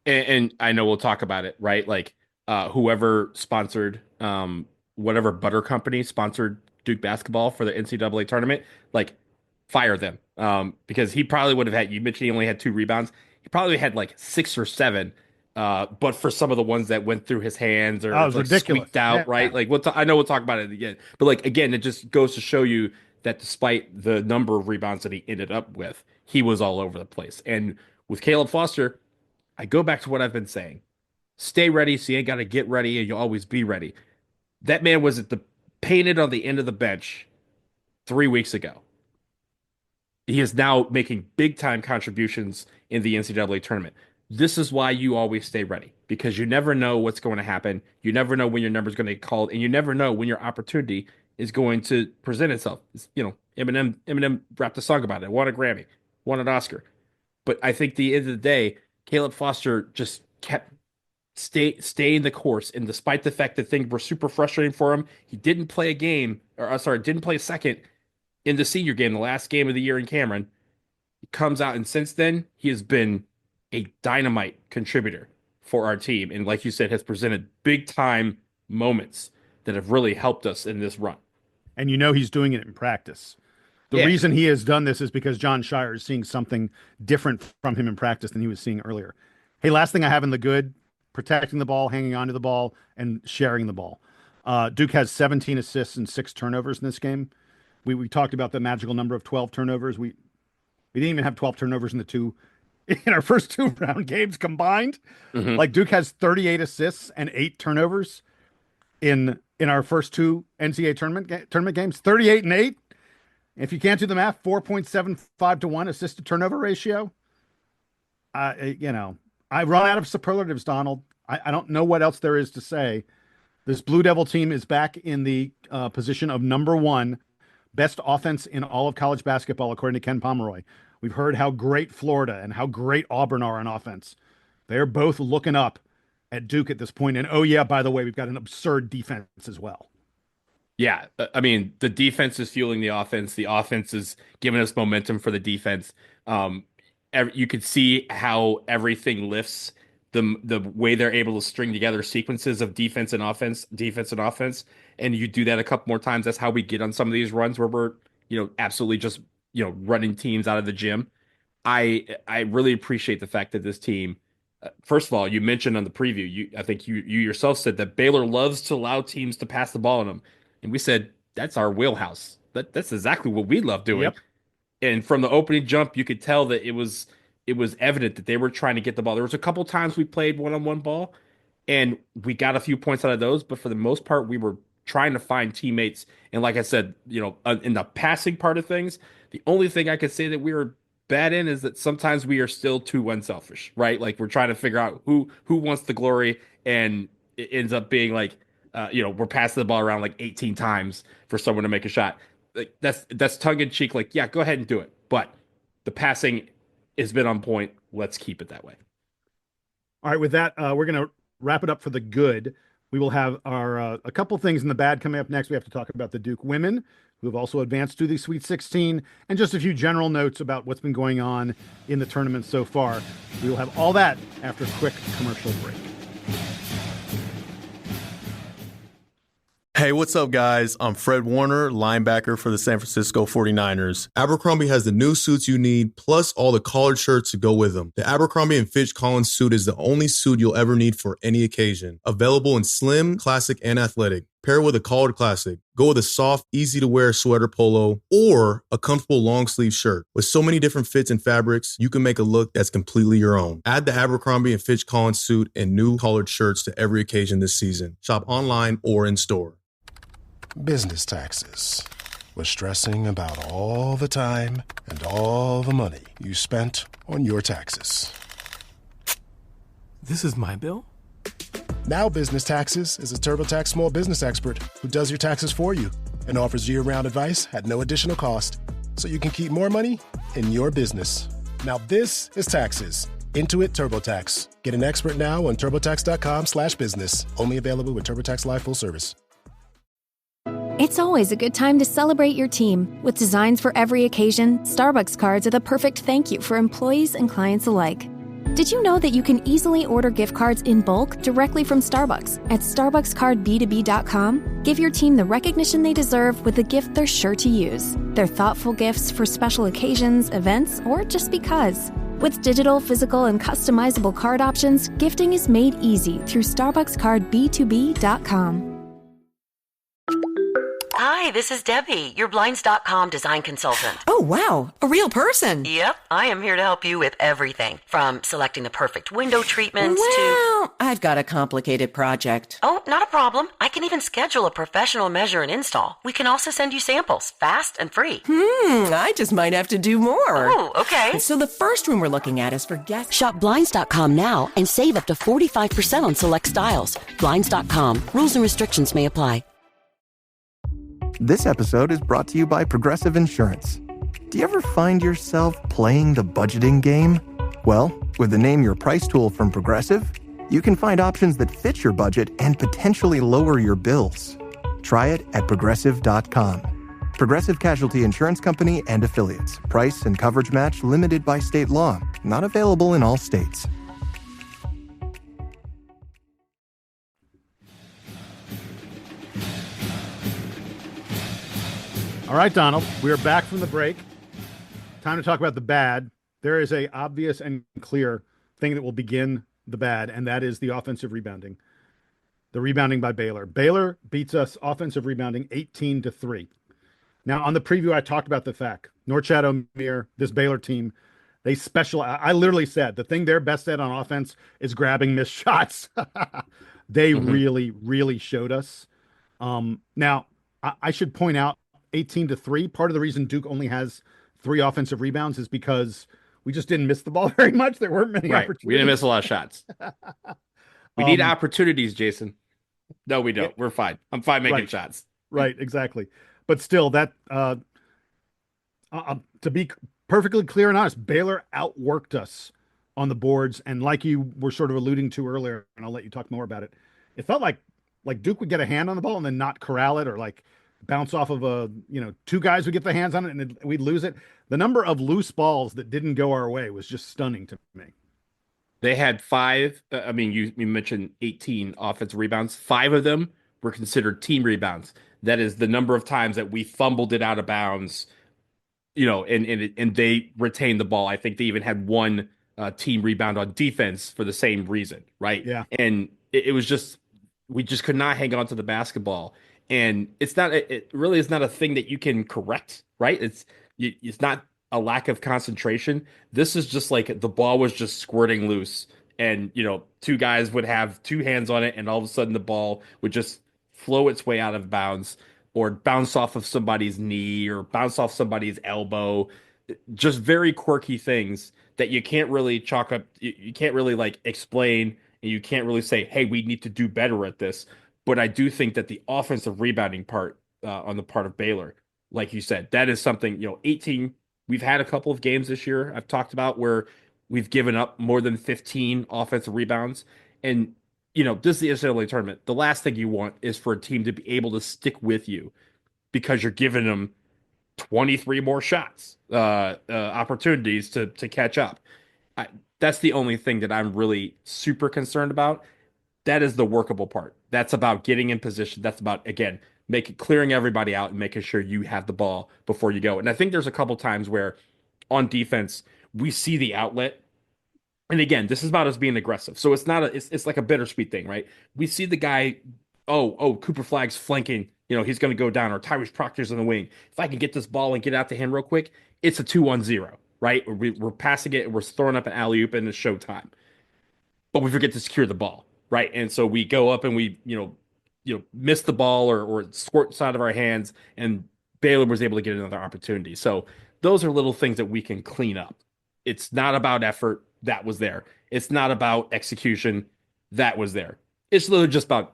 And I know we'll talk about it, right? Like whoever sponsored whatever butter company sponsored Duke basketball for the NCAA tournament, like fire them. Because he probably would have had, you mentioned he only had 2 rebounds. He probably had like 6 or 7. But for some of the ones that went through his hands or it was like ridiculous. squeaked out, Yeah. right? Like I know we'll talk about it again. But like again, it just goes to show you that despite the number of rebounds that he ended up with, he was all over the place. And with Caleb Foster, I go back to what I've been saying. Stay ready, so you ain't got to get ready, and you'll always be ready. That man was painted on the end of the bench 3 weeks ago. He is now making big time contributions in the NCAA tournament. This is why you always stay ready, because you never know what's going to happen. You never know when your number is going to get called, and you never know when your opportunity is going to present itself. Eminem rapped a song about it, won a Grammy, won an Oscar. But I think at the end of the day, Caleb Foster just kept staying the course. And despite the fact that things were super frustrating for him, he didn't play a game, didn't play a second in the senior game, the last game of the year in Cameron. He comes out, and since then, he has been a dynamite contributor for our team. And like you said, has presented big time moments that have really helped us in this run. And he's doing it in practice. The reason he has done this is because John Shire is seeing something different from him in practice than he was seeing earlier. Hey, last thing I have in the good, protecting the ball, hanging on to the ball, and sharing the ball. Duke has 17 assists and 6 turnovers in this game. We talked about the magical number of 12 turnovers. We didn't even have 12 turnovers in our first 2 round games combined. Like Duke has 38 assists and 8 turnovers in our first 2 NCAA tournament games. 38 and 8. If you can't do the math, 4.75 to 1 assist to turnover ratio. I run out of superlatives, Donald. I don't know what else there is to say. This Blue Devil team is back in the position of number 1 best offense in all of college basketball, according to Ken Pomeroy. We've heard how great Florida and how great Auburn are on offense. They're both looking up at Duke at this point. And oh yeah, by the way, we've got an absurd defense as well. Yeah, I mean, the defense is fueling the offense. The offense is giving us momentum for the defense. You could see how everything lifts the way they're able to string together sequences of defense and offense, and you do that a couple more times. That's how we get on some of these runs where we're absolutely just running teams out of the gym. I really appreciate the fact that this team. First of all, you mentioned on the preview, I think you yourself said that Baylor loves to allow teams to pass the ball on them. And we said, that's our wheelhouse. That's exactly what we love doing. Yep. And from the opening jump, you could tell that it was evident that they were trying to get the ball. There was a couple times we played one-on-one ball, and we got a few points out of those, but for the most part, we were trying to find teammates. And like I said, in the passing part of things, the only thing I could say that we were bad in is that sometimes we are still too unselfish, right? Like we're trying to figure out who wants the glory, and it ends up being like, we're passing the ball around like 18 times for someone to make a shot. Like that's tongue in cheek. Like, yeah, go ahead and do it, but the passing has been on point. Let's keep it that way. All right, with that, we're going to wrap it up for the good. We will have our a couple things in the bad coming up next. We have to talk about the Duke women, who have also advanced to the Sweet 16, and just a few general notes about what's been going on in the tournament so far. We will have all that after a quick commercial break. Hey, what's up, guys? I'm Fred Warner, linebacker for the San Francisco 49ers. Abercrombie has the new suits you need, plus all the collared shirts to go with them. The Abercrombie & Fitch Collins suit is the only suit you'll ever need for any occasion. Available in slim, classic, and athletic. Pair with a collared classic. Go with a soft, easy-to-wear sweater polo or a comfortable long-sleeve shirt. With so many different fits and fabrics, you can make a look that's completely your own. Add the Abercrombie & Fitch Collins suit and new collared shirts to every occasion this season. Shop online or in store. Business taxes. We're stressing about all the time and all the money you spent on your taxes. This is my bill? Now Business Taxes is a TurboTax small business expert who does your taxes for you and offers year-round advice at no additional cost, so you can keep more money in your business. Now this is taxes. Intuit TurboTax. Get an expert now on turbotax.com/business. Only available with TurboTax Live full service. It's always a good time to celebrate your team. With designs for every occasion, Starbucks cards are the perfect thank you for employees and clients alike. Did you know that you can easily order gift cards in bulk directly from Starbucks at StarbucksCardB2B.com? Give your team the recognition they deserve with a gift they're sure to use. They're thoughtful gifts for special occasions, events, or just because. With digital, physical, and customizable card options, gifting is made easy through StarbucksCardB2B.com. Hi, this is Debbie, your Blinds.com design consultant. Oh, wow. A real person. Yep. I am here to help you with everything from selecting the perfect window treatments Well, I've got a complicated project. Oh, not a problem. I can even schedule a professional measure and install. We can also send you samples, fast and free. I just might have to do more. Oh, okay. So the first room we're looking at is for guests. Shop Blinds.com now and save up to 45% on select styles. Blinds.com. Rules and restrictions may apply. This episode is brought to you by Progressive Insurance. Do you ever find yourself playing the budgeting game? Well, with the Name Your Price tool from Progressive, you can find options that fit your budget and potentially lower your bills. Try it at Progressive.com. Progressive Casualty Insurance Company and Affiliates. Price and coverage match limited by state law. Not available in all states. All right, Donald, we are back from the break. Time to talk about the bad. There is a obvious and clear thing that will begin the bad, and that is the offensive rebounding. The rebounding by Baylor. Baylor beats us offensive rebounding 18-3. Now, on the preview, I talked about the fact Norchad Omier, this Baylor team, they specialize. I literally said the thing they're best at on offense is grabbing missed shots. They really, really showed us. Now, I should point out 18-3. Part of the reason Duke only has 3 offensive rebounds is because we just didn't miss the ball very much. There weren't many opportunities. We didn't miss a lot of shots. We need opportunities, Jason. No, we don't. We're fine. I'm fine making shots. Right, exactly. But still, that to be perfectly clear and honest, Baylor outworked us on the boards. And like you were sort of alluding to earlier, and I'll let you talk more about it, it felt like Duke would get a hand on the ball and then not corral it, or bounce off of 2 guys would get the hands on it and we'd lose it. The number of loose balls that didn't go our way was just stunning to me. They had 5. You mentioned 18 offensive rebounds. 5 of them were considered team rebounds. That is the number of times that we fumbled it out of bounds, and they retained the ball. I think they even had 1 team rebound on defense for the same reason, right? Yeah. And it was just, we just could not hang on to the basketball. And it really is not a thing that you can correct, right? It's not a lack of concentration. This is just like the ball was just squirting loose, and two guys would have two hands on it, and all of a sudden the ball would just flow its way out of bounds, or bounce off of somebody's knee, or bounce off somebody's elbow. Just very quirky things that you can't really chalk up. You can't really like explain, and you can't really say, "Hey, we need to do better at this." But I do think that the offensive rebounding part on the part of Baylor, like you said, that is something, 18. We've had a couple of games this year I've talked about where we've given up more than 15 offensive rebounds. And, this is the NCAA tournament. The last thing you want is for a team to be able to stick with you because you're giving them 23 more shots, opportunities to catch up. That's the only thing that I'm really super concerned about. That is the workable part. That's about getting in position. That's about, again, clearing everybody out and making sure you have the ball before you go. And I think there's a couple times where on defense we see the outlet. And again, this is about us being aggressive. So it's not it's like a bittersweet thing, right? We see the guy, Cooper Flagg's flanking, he's going to go down, or Tyrese Proctor's in the wing. If I can get this ball and get out to him real quick, it's a 2-1-0, right? We're passing it and we're throwing up an alley-oop and it's showtime. But we forget to secure the ball, right? And so we go up and we, miss the ball, or squirt side of our hands, and Baylor was able to get another opportunity. So those are little things that we can clean up. It's not about effort. That was there. It's not about execution. That was there. It's literally just about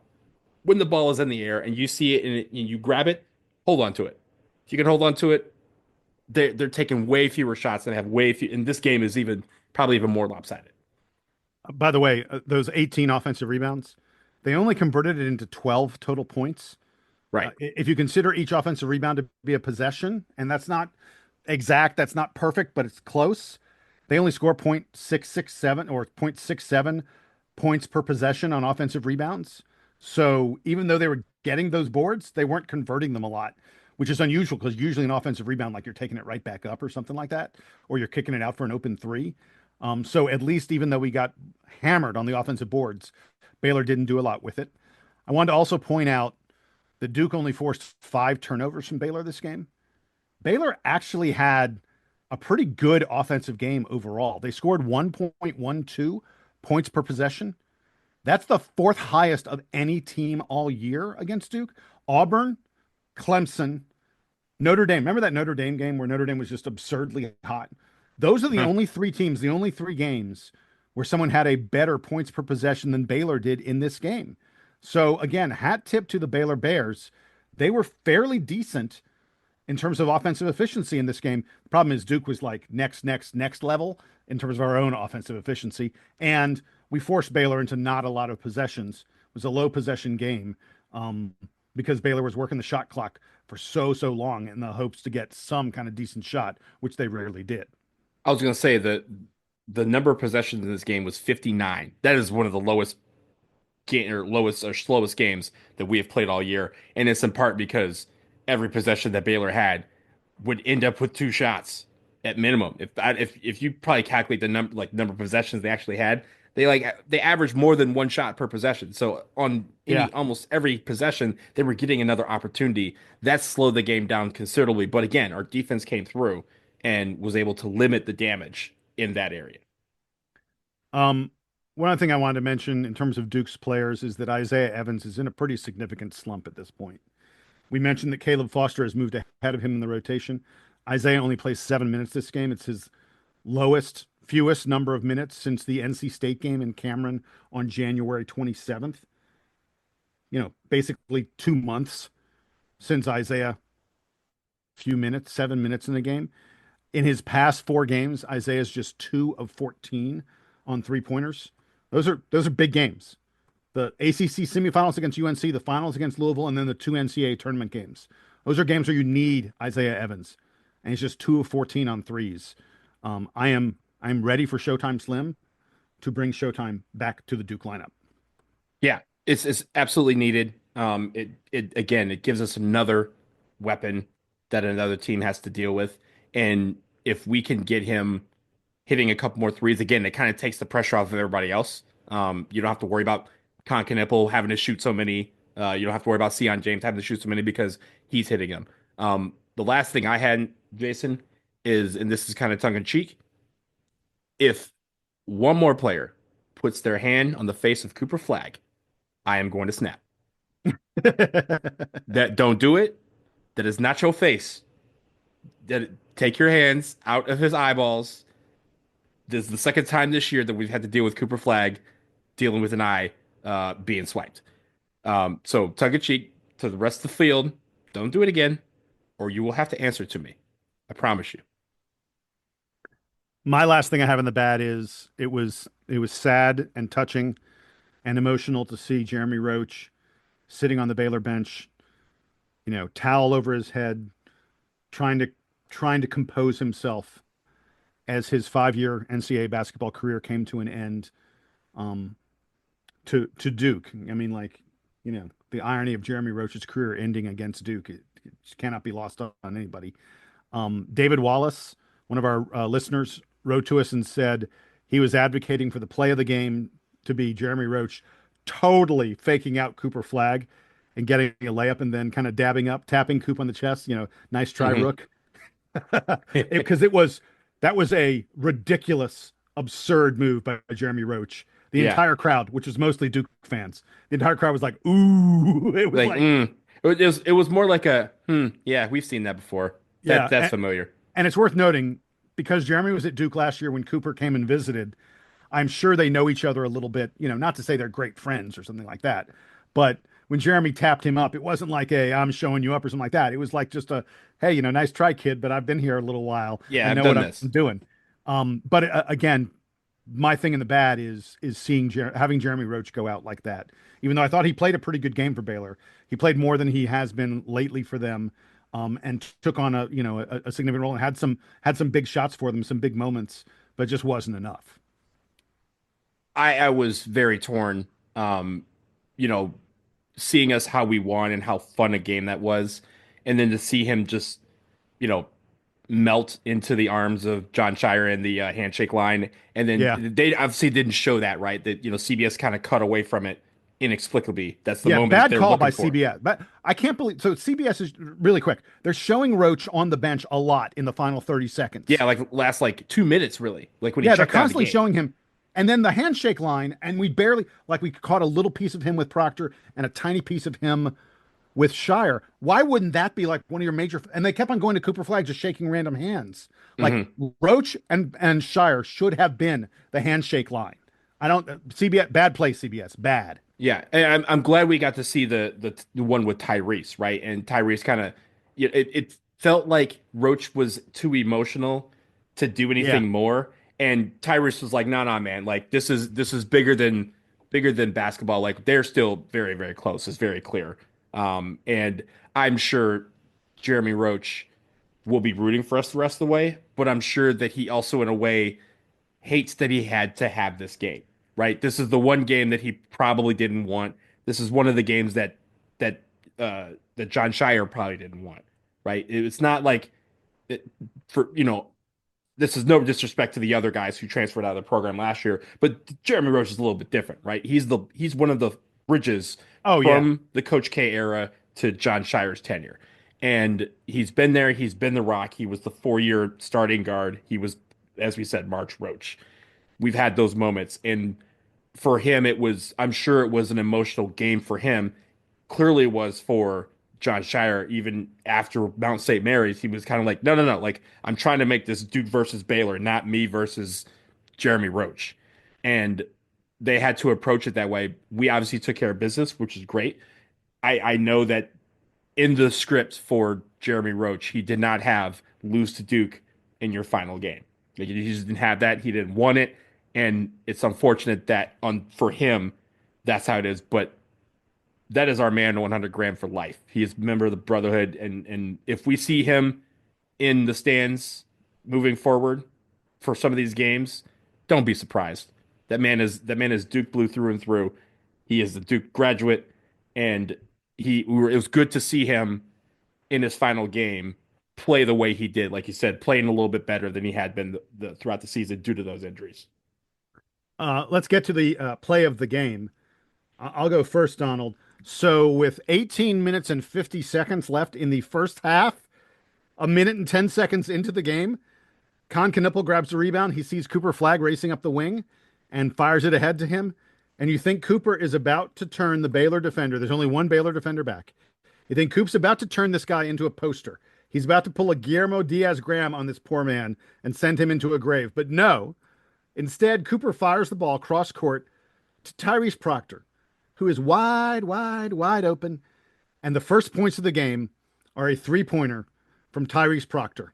when the ball is in the air and you see it and you grab it, hold on to it. If you can hold on to it, they're taking way fewer shots and have way few. And this game is probably even more lopsided. By the way, those 18 offensive rebounds, they only converted it into 12 total points. Right. If you consider each offensive rebound to be a possession, and that's not exact, that's not perfect, but it's close. They only score 0.667 or 0.67 points per possession on offensive rebounds. So even though they were getting those boards, they weren't converting them a lot, which is unusual because usually an offensive rebound, like you're taking it right back up or something like that, or you're kicking it out for an open three. So at least even though we got hammered on the offensive boards, Baylor didn't do a lot with it. I wanted to also point out that Duke only forced 5 turnovers from Baylor this game. Baylor actually had a pretty good offensive game overall. They scored 1.12 points per possession. That's the 4th highest of any team all year against Duke. Auburn, Clemson, Notre Dame. Remember that Notre Dame game where Notre Dame was just absurdly hot? Those are the only 3 teams, the only 3 games where someone had a better points per possession than Baylor did in this game. So again, hat tip to the Baylor Bears. They were fairly decent in terms of offensive efficiency in this game. The problem is Duke was like next level in terms of our own offensive efficiency. And we forced Baylor into not a lot of possessions. It was a low possession game because Baylor was working the shot clock for so long in the hopes to get some kind of decent shot, which they rarely did. I was going to say that the number of possessions in this game was 59. That is one of the lowest slowest games that we have played all year. And it's in part because every possession that Baylor had would end up with 2 shots at minimum. If you probably calculate the number of possessions they actually had, they averaged more than 1 shot per possession. So on almost every possession, they were getting another opportunity. That slowed the game down considerably. But again, our defense came through and was able to limit the damage in that area. One other thing I wanted to mention in terms of Duke's players is that Isaiah Evans is in a pretty significant slump at this point. We mentioned that Caleb Foster has moved ahead of him in the rotation. Isaiah only plays 7 minutes this game. It's his fewest number of minutes since the NC State game in Cameron on January 27th. Basically 2 months since Isaiah, 7 minutes in the game. In his past 4 games, Isaiah's just 2 of 14 on 3-pointers. Those are big games. The ACC semifinals against UNC, the finals against Louisville, and then the 2 NCAA tournament games. Those are games where you need Isaiah Evans, and he's just 2 of 14 on threes. I'm ready for Showtime Slim to bring Showtime back to the Duke lineup. Yeah, it's absolutely needed. It gives us another weapon that another team has to deal with, and if we can get him hitting a couple more threes, again, it kind of takes the pressure off of everybody else. You don't have to worry about Con Knipple having to shoot so many You don't have to worry about Sion James having to shoot so many because he's hitting them. The last thing I had, Jason, is, and this is kind of tongue in cheek, if one more player puts their hand on the face of Cooper Flag, I am going to snap. That don't do it. That is not your face. That take your hands out of his eyeballs. This is the second time this year that we've had to deal with Cooper Flag dealing with an eye being swiped. So tongue in cheek to the rest of the field, don't do it again, or you will have to answer to me. I promise you. My last thing I have in the bad is it was sad and touching and emotional to see Jeremy Roach sitting on the Baylor bench, towel over his head, trying to compose himself as his 5-year NCAA basketball career came to an end. To Duke. I mean, the irony of Jeremy Roach's career ending against Duke, it cannot be lost on anybody. David Wallace, one of our listeners, wrote to us and said he was advocating for the play of the game to be Jeremy Roach totally faking out Cooper Flag and getting a layup and then kind of tapping Coop on the chest, nice try, Rook. Because that was a ridiculous, absurd move by Jeremy Roach. The entire crowd, which was mostly Duke fans, the entire crowd was like, ooh. It was It was more like a, yeah, we've seen that before. That's familiar. And it's worth noting, because Jeremy was at Duke last year when Cooper came and visited, I'm sure they know each other a little bit, not to say they're great friends or something like that. But when Jeremy tapped him up, it wasn't like I'm showing you up or something like that. It was like just a, hey, nice try, kid, but I've been here a little while. Yeah, I know what I'm doing. But again, my thing in the bad is seeing having Jeremy Roach go out like that. Even though I thought he played a pretty good game for Baylor, he played more than he has been lately for them, and took on a significant role and had some big shots for them, some big moments, but just wasn't enough. I was very torn, seeing us how we won and how fun a game that was, and then to see him just, melt into the arms of John Shire in the handshake line. And then they obviously didn't show that, right? That, CBS kind of cut away from it inexplicably. That's the moment bad they're call looking by for. CBS. But I can't believe, so CBS is really quick. They're showing Roach on the bench a lot in the final 30 seconds. Yeah, last 2 minutes, really. Like when he they're checked out of the constantly game. showing him. And then the handshake line, and we caught a little piece of him with Proctor and a tiny piece of him with Shire. Why wouldn't that be like one of your major? And they kept on going to Cooper Flag, just shaking random hands. Roach and Shire should have been the handshake line. CBS, bad play, CBS, bad. Yeah, and I'm glad we got to see the one with Tyrese, right? And Tyrese kind of, it felt like Roach was too emotional to do anything more. And Tyrese was like, no, man, this is bigger than basketball. Like, they're still very, very close. It's very clear. And I'm sure Jeremy Roach will be rooting for us the rest of the way, but I'm sure that he also, in a way, hates that he had to have this game, right? This is the one game that he probably didn't want. This is one of the games that John Shire probably didn't want, right? It's not like this is no disrespect to the other guys who transferred out of the program last year, but Jeremy Roach is a little bit different, right? He's one of the bridges from the Coach K era to John Shire's tenure. And he's been there. He's been the Rock. He was the 4-year starting guard. He was, as we said, March Roach. We've had those moments. And for him, I'm sure it was an emotional game for him. Clearly it was for John Shire. Even after Mount St. Mary's, he was kind of like, no. Like, I'm trying to make this Duke versus Baylor, not me versus Jeremy Roach. And they had to approach it that way. We obviously took care of business, which is great. I know that in the script for Jeremy Roach, he did not have lose to Duke in your final game. He just didn't have that. He didn't want it. And it's unfortunate that for him, that's how it is. But that is our man, 100 grand for life. He is a member of the Brotherhood. And if we see him in the stands moving forward for some of these games, don't be surprised. That man is Duke blue through and through. He is the Duke graduate, and it was good to see him in his final game play the way he did. Like you said, playing a little bit better than he had been throughout the season due to those injuries. Let's get to the play of the game. I'll go first, Donald. So with 18 minutes and 50 seconds left in the first half, a minute and 10 seconds into the game, Con Knuppel grabs the rebound. He sees Cooper Flagg racing up the wing and fires it ahead to him. And you think Cooper is about to turn the Baylor defender. There's only one Baylor defender back. You think Coop's about to turn this guy into a poster. He's about to pull a Guillermo Diaz-Graham on this poor man and send him into a grave. But no, instead, Cooper fires the ball cross court to Tyrese Proctor, who is wide open. And the first points of the game are a three-pointer from Tyrese Proctor.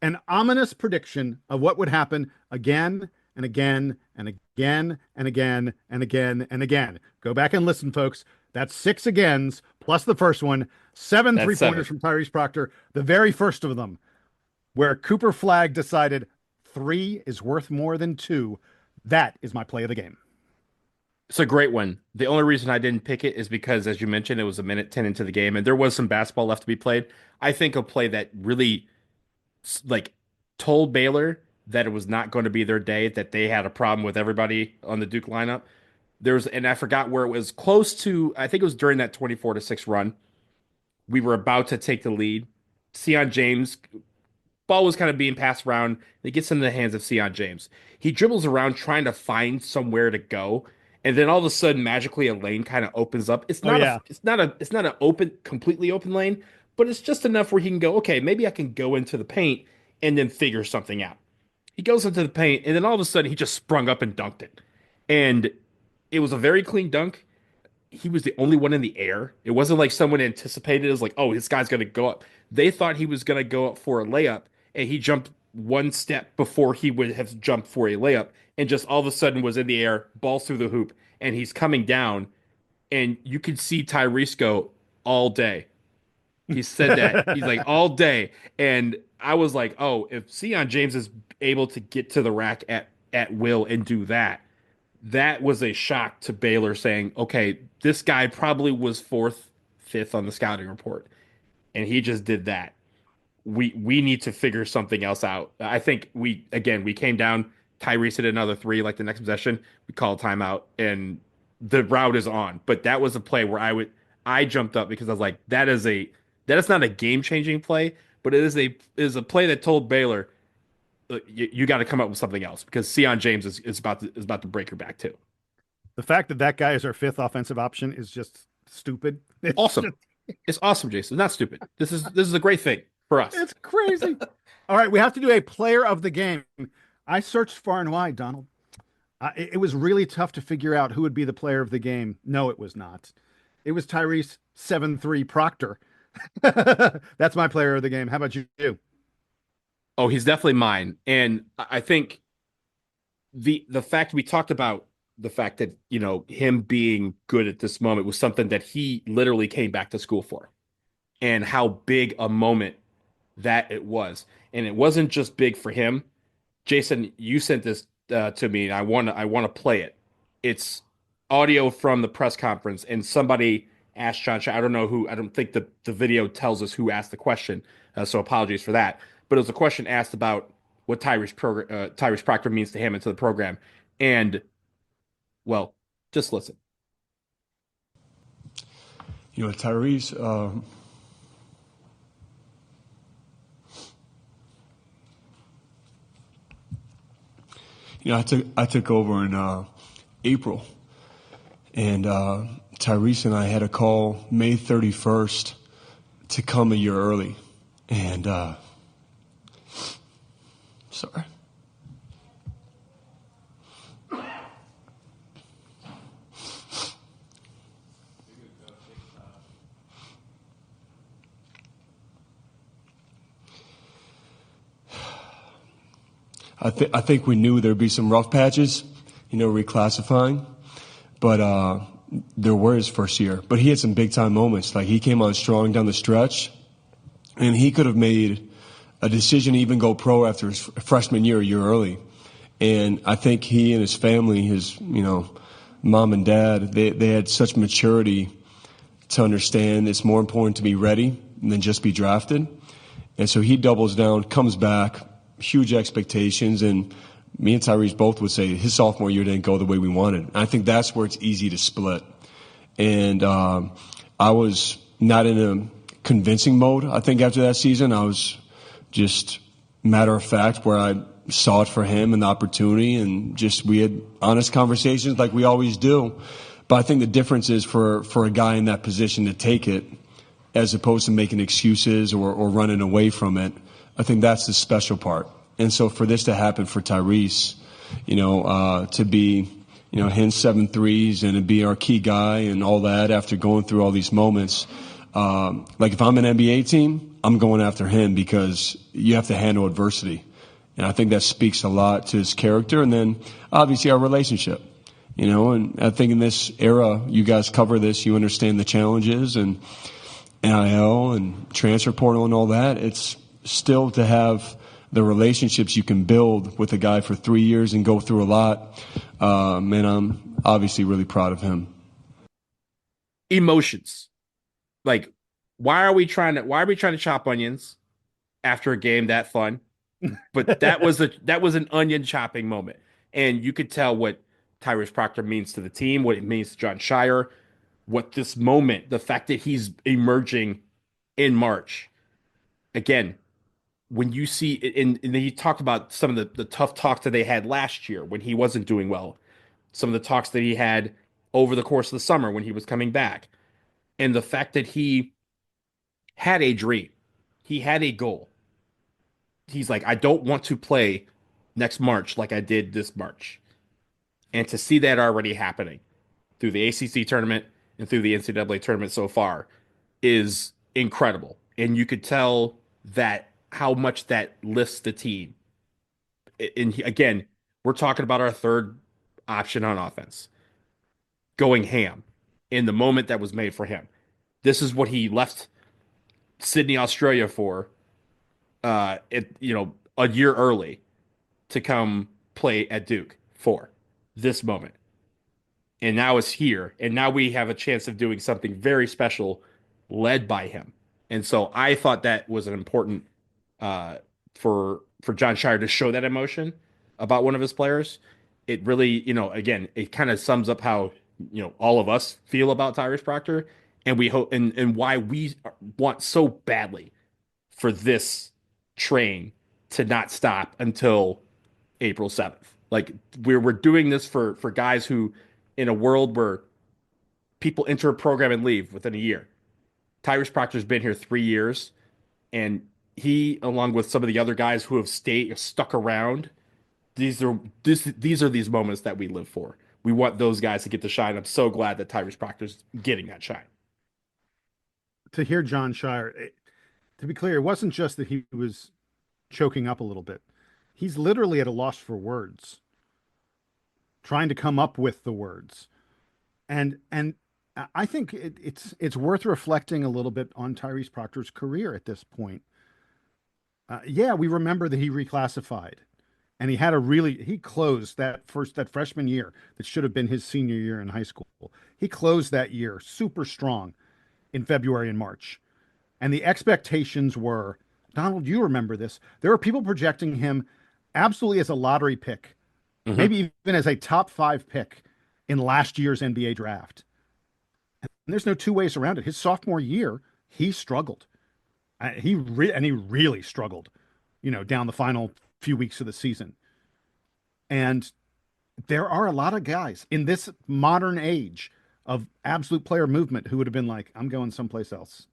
An ominous prediction of what would happen again and again and again and again and again and again. Go back and listen, folks. That's 6 agains plus the first one. 7 three-pointers from Tyrese Proctor. The very first of them, where Cooper Flagg decided 3 is worth more than 2. That is my play of the game. It's a great one. The only reason I didn't pick it is because, as you mentioned, it was a minute 10 into the game, and there was some basketball left to be played. I think a play that really told Baylor that it was not going to be their day, that they had a problem with everybody on the Duke lineup. And I forgot where it was, close to, I think it was during that 24-6 run. We were about to take the lead. Sion James, ball was kind of being passed around. It gets into the hands of Sion James. He dribbles around trying to find somewhere to go. And then all of a sudden, magically, a lane kind of opens up. It's not an completely open lane, but it's just enough where he can go, okay, maybe I can go into the paint and then figure something out. He goes into the paint, and then all of a sudden, he just sprung up and dunked it. And it was a very clean dunk. He was the only one in the air. It wasn't like someone anticipated. It was like, oh, this guy's going to go up. They thought he was going to go up for a layup, and he jumped one step before he would have jumped for a layup, and just all of a sudden was in the air, ball through the hoop, and he's coming down, and you could see Tyrese go all day. He said that. He's like, all day. And I was like, oh, if Sion James is able to get to the rack at will and do that, that was a shock to Baylor, saying, okay, this guy probably was 4th, 5th on the scouting report, and he just did that. We need to figure something else out. I think we came down, Tyrese hit another 3 like the next possession. We called timeout, and the route is on. But that was a play where I jumped up because I was like, that is not a game-changing play, but it is a play that told Baylor, you got to come up with something else, because Sion James is about to break your back too. The fact that guy is our 5th offensive option is just stupid. It's awesome. It's awesome, Jason. Not stupid. This is a great thing for us. It's crazy. All right, we have to do a player of the game. I searched far and wide, Donald. It was really tough to figure out who would be the player of the game. No, it was not. It was Tyrese 7-3 Proctor. That's my player of the game. How about you? Oh, he's definitely mine. And I think the fact we talked about, the fact that, him being good at this moment was something that he literally came back to school for, and how big a moment that it was. And it wasn't just big for him. Jason, you sent this to me, and I want to play it. It's audio from the press conference, and somebody asked John Shire, I don't know who, I don't think the video tells us who asked the question, so apologies for that. But it was a question asked about what Tyrese Proctor means to him and to the program. And, well, just listen. Tyrese, I took over in April, and Tyrese and I had a call May 31st to come a year early, and sorry. I think we knew there'd be some rough patches, reclassifying, but there were his first year. But he had some big-time moments. Like, he came on strong down the stretch, and he could have made a decision to even go pro after his freshman year, a year early. And I think he and his family, his, mom and dad, they had such maturity to understand it's more important to be ready than just be drafted. And so he doubles down, comes back, huge expectations, and me and Tyrese both would say his sophomore year didn't go the way we wanted. And I think that's where it's easy to split. And I was not in a convincing mode, I think, after that season. I was just matter of fact where I saw it for him and the opportunity, and just we had honest conversations like we always do. But I think the difference is for a guy in that position to take it as opposed to making excuses or running away from it. I think that's the special part. And so for this to happen for Tyrese, to be, hitting 7 threes and to be our key guy and all that after going through all these moments, like if I'm an NBA team, I'm going after him because you have to handle adversity. And I think that speaks a lot to his character. And then obviously our relationship, and I think in this era, you guys cover this, you understand the challenges and NIL and transfer portal and all that. It's still to have the relationships you can build with a guy for 3 years and go through a lot. And I'm obviously really proud of him. Emotions. Like, why are we trying to chop onions after a game that fun? But that was an onion chopping moment. And you could tell what Tyrese Proctor means to the team, what it means to Jon Scheyer, what this moment, the fact that he's emerging in March. Again, when you see it, and he talked about some of the tough talks that they had last year when he wasn't doing well, some of the talks that he had over the course of the summer when he was coming back, and the fact that he had a dream, he had a goal. He's like, I don't want to play next March like I did this March. And to see that already happening through the ACC tournament and through the NCAA tournament so far is incredible. And you could tell that how much that lifts the team. And again, we're talking about our third option on offense, going ham in the moment that was made for him. This is what he left Sydney, Australia for, a year early to come play at Duke for this moment. And now it's here. And now we have a chance of doing something very special led by him. And so I thought that was an important for Jon Scheyer to show that emotion about one of his players. It really, again, it kind of sums up how, all of us feel about Tyrese Proctor, and we hope and why we want so badly for this train to not stop until April 7th. Like we're doing this for guys who, in a world where people enter a program and leave within a year. Tyrese Proctor's been here 3 years, and he, along with some of the other guys who have stuck around, these are these moments that we live for. We want those guys to get the shine. I'm so glad that Tyrese Proctor's getting that shine. To hear Jon Scheyer, to be clear, it wasn't just that he was choking up a little bit. He's literally at a loss for words, trying to come up with the words. And I think it's worth reflecting a little bit on Tyrese Proctor's career at this point. We remember that he reclassified, and he closed that freshman year that should have been his senior year in high school. He closed that year super strong in February and March. And the expectations were, Donald, you remember this, there were people projecting him absolutely as a lottery pick, maybe even as a top 5 pick in last year's NBA draft. And there's no two ways around it. His sophomore year, he struggled. He really struggled, down the final few weeks of the season. And there are a lot of guys in this modern age of absolute player movement who would have been like, I'm going someplace else.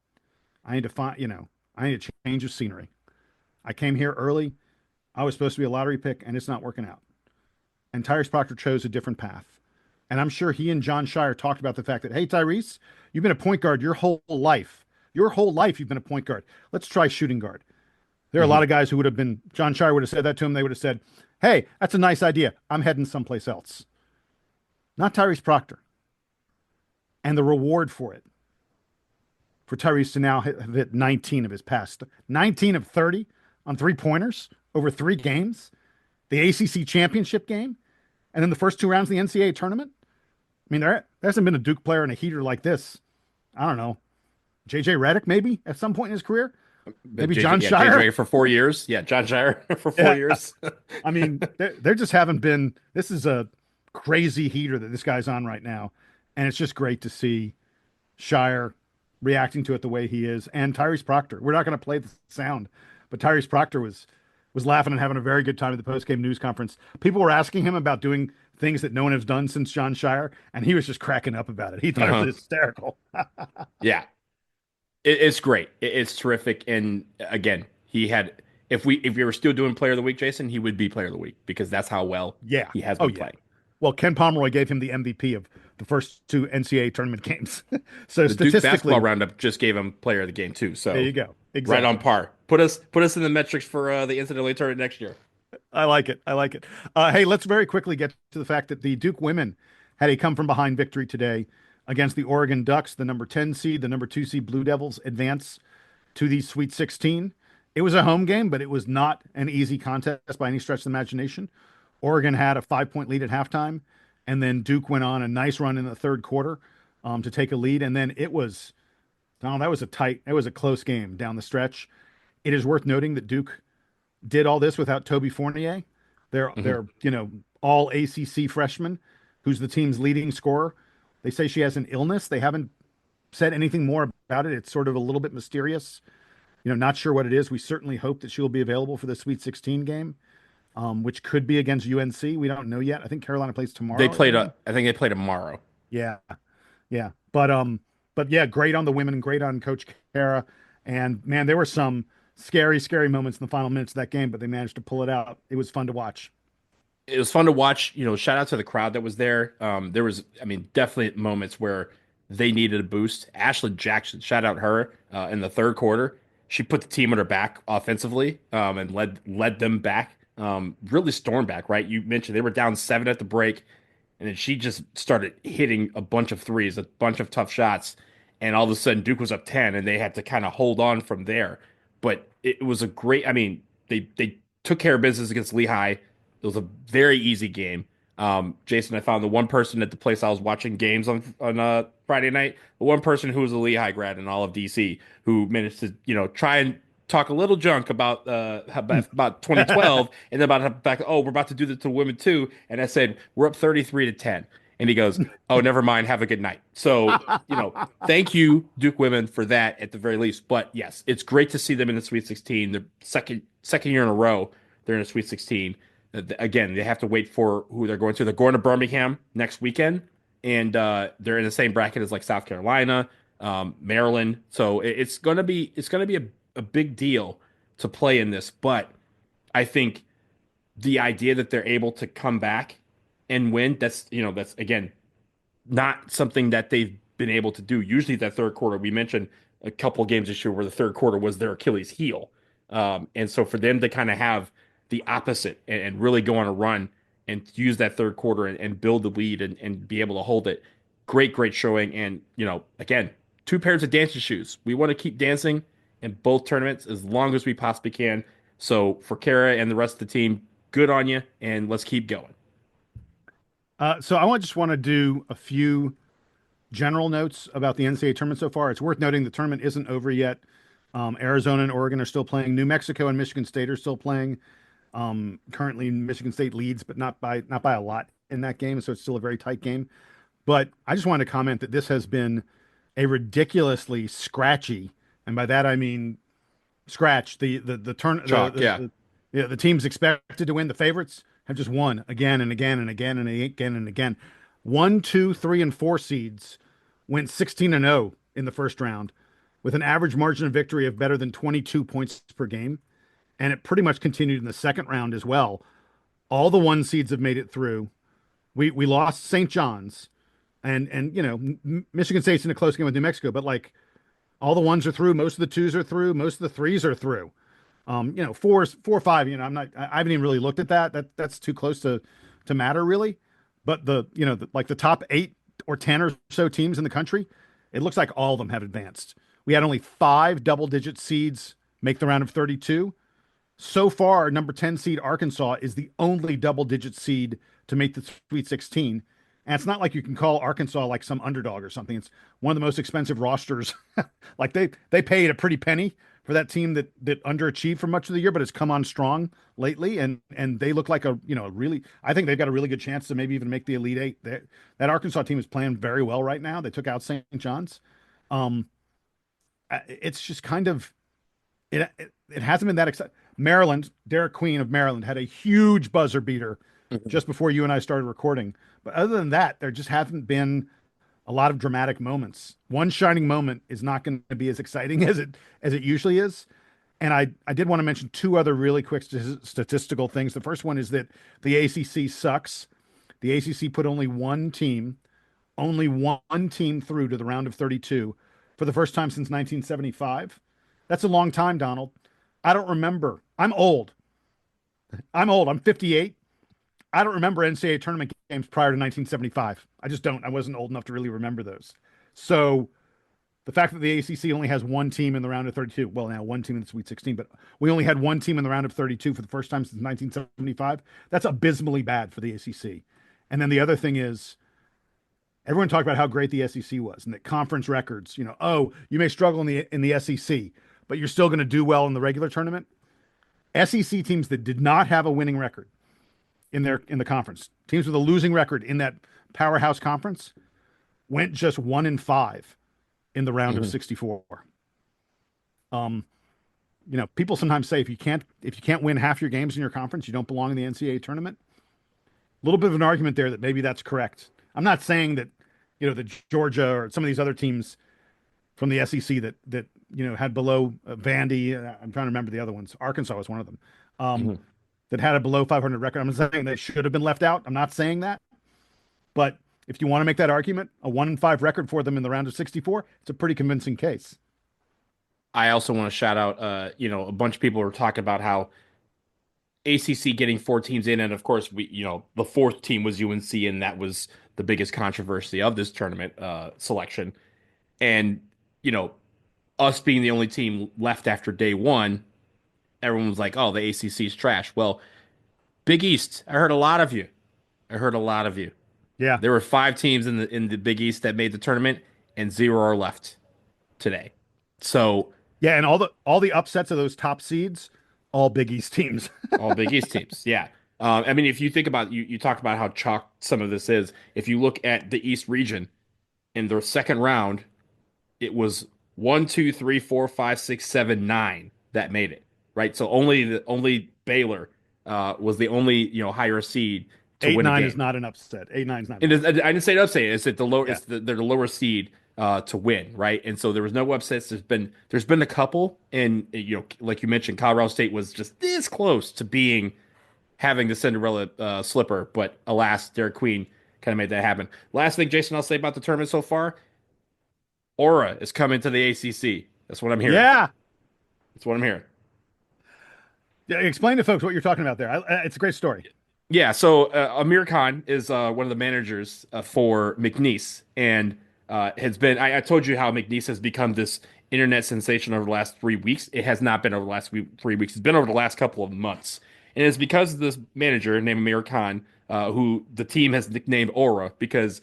I need to I need a change of scenery. I came here early. I was supposed to be a lottery pick, and it's not working out. And Tyrese Proctor chose a different path. And I'm sure he and Jon Scheyer talked about the fact that, hey, Tyrese, you've been a point guard your whole life. Your whole life you've been a point guard. Let's try shooting guard. There are a lot of guys who would have been, Jon Scheyer would have said that to him. They would have said, hey, that's a nice idea. I'm heading someplace else. Not Tyrese Proctor. And the reward for it, for Tyrese to now have hit 19 of his past, 19 of 30 on 3-pointers over 3 games, the ACC championship game, and then the first 2 rounds of the NCAA tournament. I mean, there hasn't been a Duke player in a heater like this. I don't know. JJ Redick, maybe at some point in his career. Maybe Jon Scheyer JJ for 4 years. Yeah, Jon Scheyer for 4 years. I mean, there just haven't been. This is a crazy heater that this guy's on right now, And it's just great to see Shire reacting to it the way he is, and Tyrese Proctor. We're not going to play the sound, but Tyrese Proctor was laughing and having a very good time at the post-game news conference. People were asking him about doing things that no one has done since John Shire, and he was just cracking up about it. He thought it was hysterical. Yeah, it's great. It's terrific. And again, he had if we were still doing Player of the Week, Jason, he would be Player of the Week because that's how well he has been playing. Well, Ken Pomeroy gave him the MVP of the first 2 NCAA tournament games. So the statistically, Duke basketball roundup just gave him Player of the Game too. So there you go. Exactly. Right on par. Put us in the metrics for the NCAA tournament next year. I like it. Hey, let's very quickly get to the fact that the Duke women had a come from behind victory today against the Oregon Ducks. The number 10 seed, the number 2 seed Blue Devils advance to the Sweet 16. It was a home game, but it was not an easy contest by any stretch of the imagination. Oregon had a 5-point lead at halftime, and then Duke went on a nice run in the third quarter to take a lead. And then it was a close game down the stretch. It is worth noting that Duke did all this without Toby Fournier. They're all ACC freshman, who's the team's leading scorer. They say she has an illness. They haven't said anything more about it. It's sort of a little bit mysterious. Not sure what it is. We certainly hope that she will be available for the Sweet 16 game, which could be against UNC. We don't know yet. I think Carolina plays tomorrow. I think they play tomorrow. Yeah. But yeah, great on the women, great on Coach Kara. And man, there were some scary moments in the final minutes of that game, but they managed to pull it out. It was fun to watch. It was fun to watch. Shout out to the crowd that was there. There was, definitely moments where they needed a boost. Ashlyn Jackson, shout out her in the third quarter. She put the team on her back offensively and led them back. Really stormed back, right? You mentioned they were down 7 at the break, and then she just started hitting a bunch of threes, a bunch of tough shots, and all of a sudden Duke was up 10, and they had to kind of hold on from there. But it was a great. They took care of business against Lehigh. It was a very easy game. Jason, I found the one person at the place I was watching games on Friday night, the one person who was a Lehigh grad in all of DC who managed to try and talk a little junk about 2012 and then about the fact we're about to do this to women too. And I said we're up 33-10, and he goes, "Oh, never mind. Have a good night." So thank you Duke women for that at the very least. But yes, it's great to see them in the Sweet 16. The second year in a row they're in the Sweet 16. Again, they have to wait for who they're going to. They're going to Birmingham next weekend, and they're in the same bracket as like South Carolina, Maryland. So it's gonna be a big deal to play in this. But I think the idea that they're able to come back and win, that's again not something that they've been able to do. Usually that third quarter, we mentioned a couple of games this year where the third quarter was their Achilles heel, and so for them to kind of have the opposite and really go on a run and use that third quarter and build the lead and be able to hold it. Great showing. And, again, 2 pairs of dancing shoes. We want to keep dancing in both tournaments as long as we possibly can. So for Kara and the rest of the team, good on you, and let's keep going. So I just want to do a few general notes about the NCAA tournament so far. It's worth noting the tournament isn't over yet. Arizona and Oregon are still playing. New Mexico and Michigan State are still playing. Currently Michigan State leads, but not by a lot in that game. So it's still a very tight game. But I just wanted to comment that this has been a ridiculously scratchy, and by that I mean scratch. The teams expected to win. The favorites have just won again and again and again and again and again. 1, 2, 3, and 4 seeds went 16-0 in the first round with an average margin of victory of better than 22 points per game. And it pretty much continued in the second round as well. All the 1 seeds have made it through. We lost St. John's, and Michigan State's in a close game with New Mexico, but like all the 1s are through. Most of the 2s are through. Most of the 3s are through. 4 or 5. I haven't even really looked at that. That's too close to matter really. But the top 8 or 10 or so teams in the country, it looks like all of them have advanced. We had only 5 double-digit seeds make the round of 32. So far, number 10 seed Arkansas is the only double-digit seed to make the Sweet 16. And it's not like you can call Arkansas like some underdog or something. It's one of the most expensive rosters. Like they paid a pretty penny for that team that underachieved for much of the year, but has come on strong lately, and they look like really. I think they've got a really good chance to maybe even make the Elite Eight. That Arkansas team is playing very well right now. They took out St. John's. It's just kind of it hasn't been that exciting. Maryland, Derek Queen of Maryland had a huge buzzer beater just before you and I started recording. But other than that, there just haven't been a lot of dramatic moments. One shining moment is not going to be as exciting as it usually is. And I did want to mention two other really quick statistical things. The first one is that the ACC sucks. The ACC put only one team through to the round of 32 for the first time since 1975. That's a long time, Donald. I don't remember. I'm old. I'm 58. I don't remember NCAA tournament games prior to 1975. I just don't. I wasn't old enough to really remember those. So the fact that the ACC only has one team in the round of 32, well, now one team in the Sweet 16, but we only had one team in the round of 32 for the first time since 1975. That's abysmally bad for the ACC. And then the other thing is, everyone talked about how great the SEC was and that conference records, you may struggle in the SEC, but you're still going to do well in the regular tournament. SEC teams that did not have a winning record in the conference, teams with a losing record in that powerhouse conference, went just 1-5 in the round of 64. People sometimes say if you can't win half your games in your conference, you don't belong in the NCAA tournament. A little bit of an argument there that maybe that's correct. I'm not saying that, the Georgia or some of these other teams from the SEC that had below Vandy. I'm trying to remember the other ones. Arkansas was one of them. That had a below 500 record. I'm not saying they should have been left out. I'm not saying that. But if you want to make that argument, a 1-5 record for them in the round of 64, it's a pretty convincing case. I also want to shout out, a bunch of people were talking about how ACC getting 4 teams in, and of course, the fourth team was UNC, and that was the biggest controversy of this tournament selection. And us being the only team left after day one, everyone was like, "Oh, the ACC is trash." Well, Big East, I heard a lot of you. Yeah, there were 5 teams in the Big East that made the tournament, and 0 are left today. So yeah, and all the upsets of those top seeds, all Big East teams. All Big East teams, yeah. If you think about you talk about how chalk some of this is. If you look at the East region in their second round, it was 1, 2, 3, 4, 5, 6, 7, 9 that made it, right? So only Baylor was the only higher seed to win a game. 8-9 is not an upset. 8-9 is not. I didn't say an upset. It's at the low. Yeah. They're the lower seed to win, right? And so there was no upsets. There's been a couple, and like you mentioned, Colorado State was just this close to having the Cinderella slipper, but alas, Derek Queen kind of made that happen. Last thing, Jason, I'll say about the tournament so far: Aura is coming to the ACC. That's what I'm hearing. Yeah, that's what I'm hearing. Yeah, explain to folks what you're talking about there. It's a great story. Yeah, so Amir Khan is one of the managers for McNeese, and has been. I told you how McNeese has become this internet sensation over the last 3 weeks. It has not been over the last 3 weeks. It's been over the last couple of months, and it's because of this manager named Amir Khan, who the team has nicknamed Aura because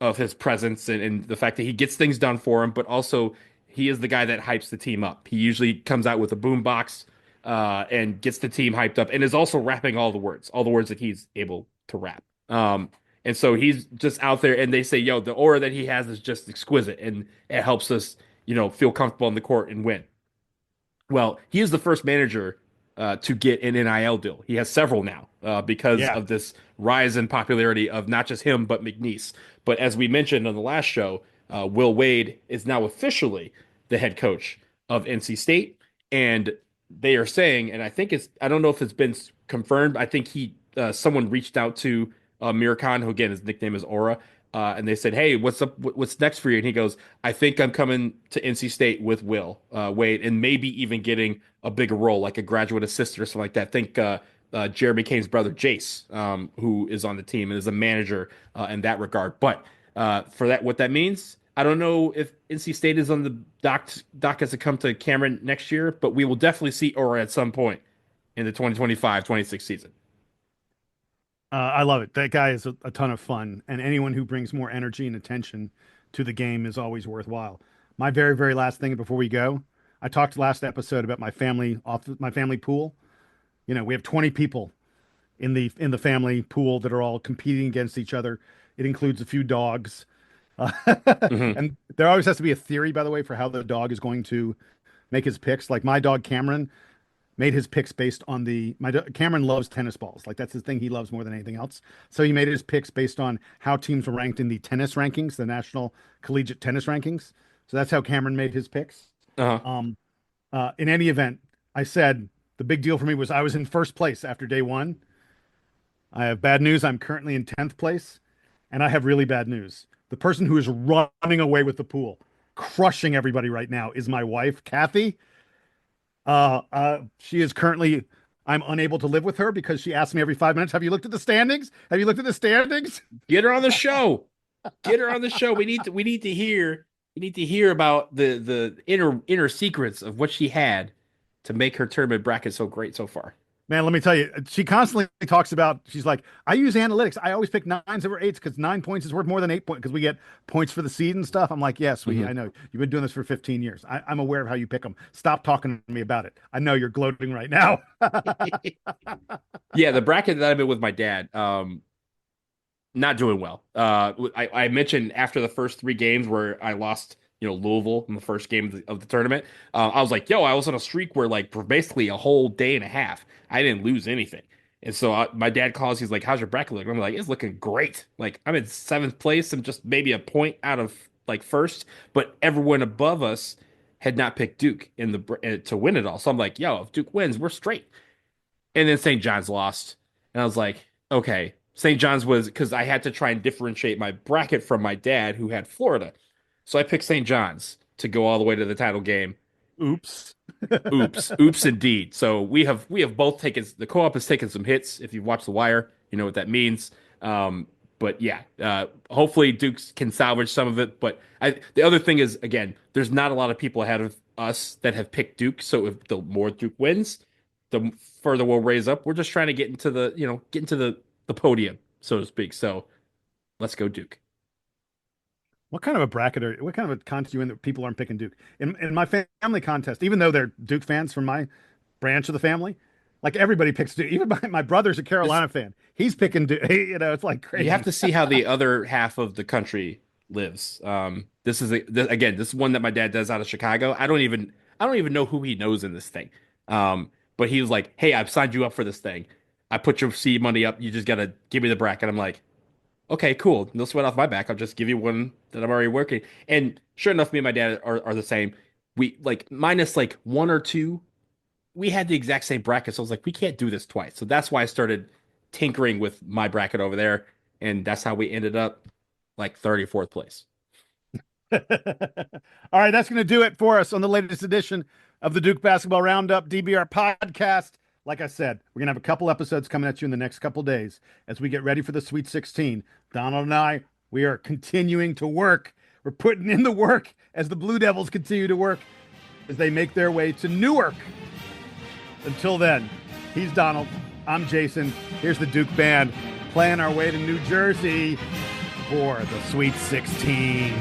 of his presence and the fact that he gets things done for him, but also he is the guy that hypes the team up. He usually comes out with a boombox and gets the team hyped up, and is also rapping all the words that he's able to rap. And so he's just out there, and they say, "Yo, the aura that he has is just exquisite, and it helps us, feel comfortable on the court and win." Well, he is the first manager to get an NIL deal. He has several now because of this rise in popularity of not just him but McNeese. But as we mentioned on the last show, Will Wade is now officially the head coach of NC State, and they are saying, and I don't know if it's been confirmed. I think someone reached out to Amir Khan, who again his nickname is Aura, and they said, "Hey, what's up? What's next for you?" And he goes, "I think I'm coming to NC State with Will Wade, and maybe even getting a bigger role, like a graduate assistant or something like that." Think Jeremy Kane's brother Jace, who is on the team and is a manager in that regard. But for that, what that means, I don't know if NC State is on the docket to come to Cameron next year, but we will definitely see Aura at some point in the 2025-26 season. I love it. That guy is a ton of fun, and anyone who brings more energy and attention to the game is always worthwhile. My very, very last thing before we go, I talked last episode about my family pool. You know, we have 20 people in the family pool that are all competing against each other. It includes a few dogs. And there always has to be a theory, by the way, for how the dog is going to make his picks. Like my dog Cameron made his picks based on Cameron loves tennis balls. Like that's the thing he loves more than anything else. So he made his picks based on how teams were ranked in the tennis rankings, the National Collegiate Tennis Rankings. So that's how Cameron made his picks. In any event, I said the big deal for me was I was in first place after day one. I have bad news. I'm currently in 10th place, and I have really bad news. The person who is running away with the pool, crushing everybody right now, is my wife, Kathy. She is currently, I'm unable to live with her because she asks me every 5 minutes, have you looked at the standings? Have you looked at the standings? Get her on the show. Get her on the show. We need to hear about the inner secrets of what she had to make her tournament bracket so great so far. Man, let me tell you, she constantly talks about, she's like, I use analytics. I always pick 9s over 8s because 9 points is worth more than 8 points because we get points for the seed and stuff. I'm like, yes, I know. You've been doing this for 15 years. I'm aware of how you pick them. Stop talking to me about it. I know you're gloating right now. Yeah, the bracket that I'm in with my dad, not doing well. I mentioned after the first 3 games where I lost, Louisville in the first game of the tournament. I was like, I was on a streak where like for basically a whole day and a half, I didn't lose anything. And so my dad calls, he's like, how's your bracket looking? I'm like, it's looking great. Like I'm in 7th place. I'm just maybe a point out of like first, but everyone above us had not picked Duke to win it all. So I'm like, if Duke wins, we're straight. And then St. John's lost. And I was like, okay, St. John's was, because I had to try and differentiate my bracket from my dad who had Florida. So I picked St. John's to go all the way to the title game. Oops. Oops indeed. So we have both taken, the co-op has taken some hits. If you've watched The Wire, you know what that means. But yeah, hopefully Dukes can salvage some of it. But the other thing is, again, there's not a lot of people ahead of us that have picked Duke. So if the more Duke wins, the further we'll raise up. We're just trying to get into the podium, so to speak. So let's go Duke. What kind of a bracket what kind of a contest you in that people aren't picking Duke? In my family contest, even though they're Duke fans from my branch of the family, like everybody picks Duke. Even my brother's a Carolina fan. He's picking Duke. It's like crazy. You have to see how the other half of the country lives. This is one that my dad does out of Chicago. I don't even know who he knows in this thing. But he was like, hey, I've signed you up for this thing. I put your seed money up. You just got to give me the bracket. I'm like, okay, cool. No sweat off my back. I'll just give you one that I'm already working. And sure enough, me and my dad are the same. We like minus like 1 or 2. We had the exact same bracket. So I was like, we can't do this twice. So that's why I started tinkering with my bracket over there. And that's how we ended up like 34th place. All right. That's going to do it for us on the latest edition of the Duke Basketball Roundup DBR podcast. Like I said, we're going to have a couple episodes coming at you in the next couple days as we get ready for the Sweet 16. Donald and I, we are continuing to work. We're putting in the work as the Blue Devils continue to work as they make their way to Newark. Until then, he's Donald. I'm Jason. Here's the Duke Band playing our way to New Jersey for the Sweet 16.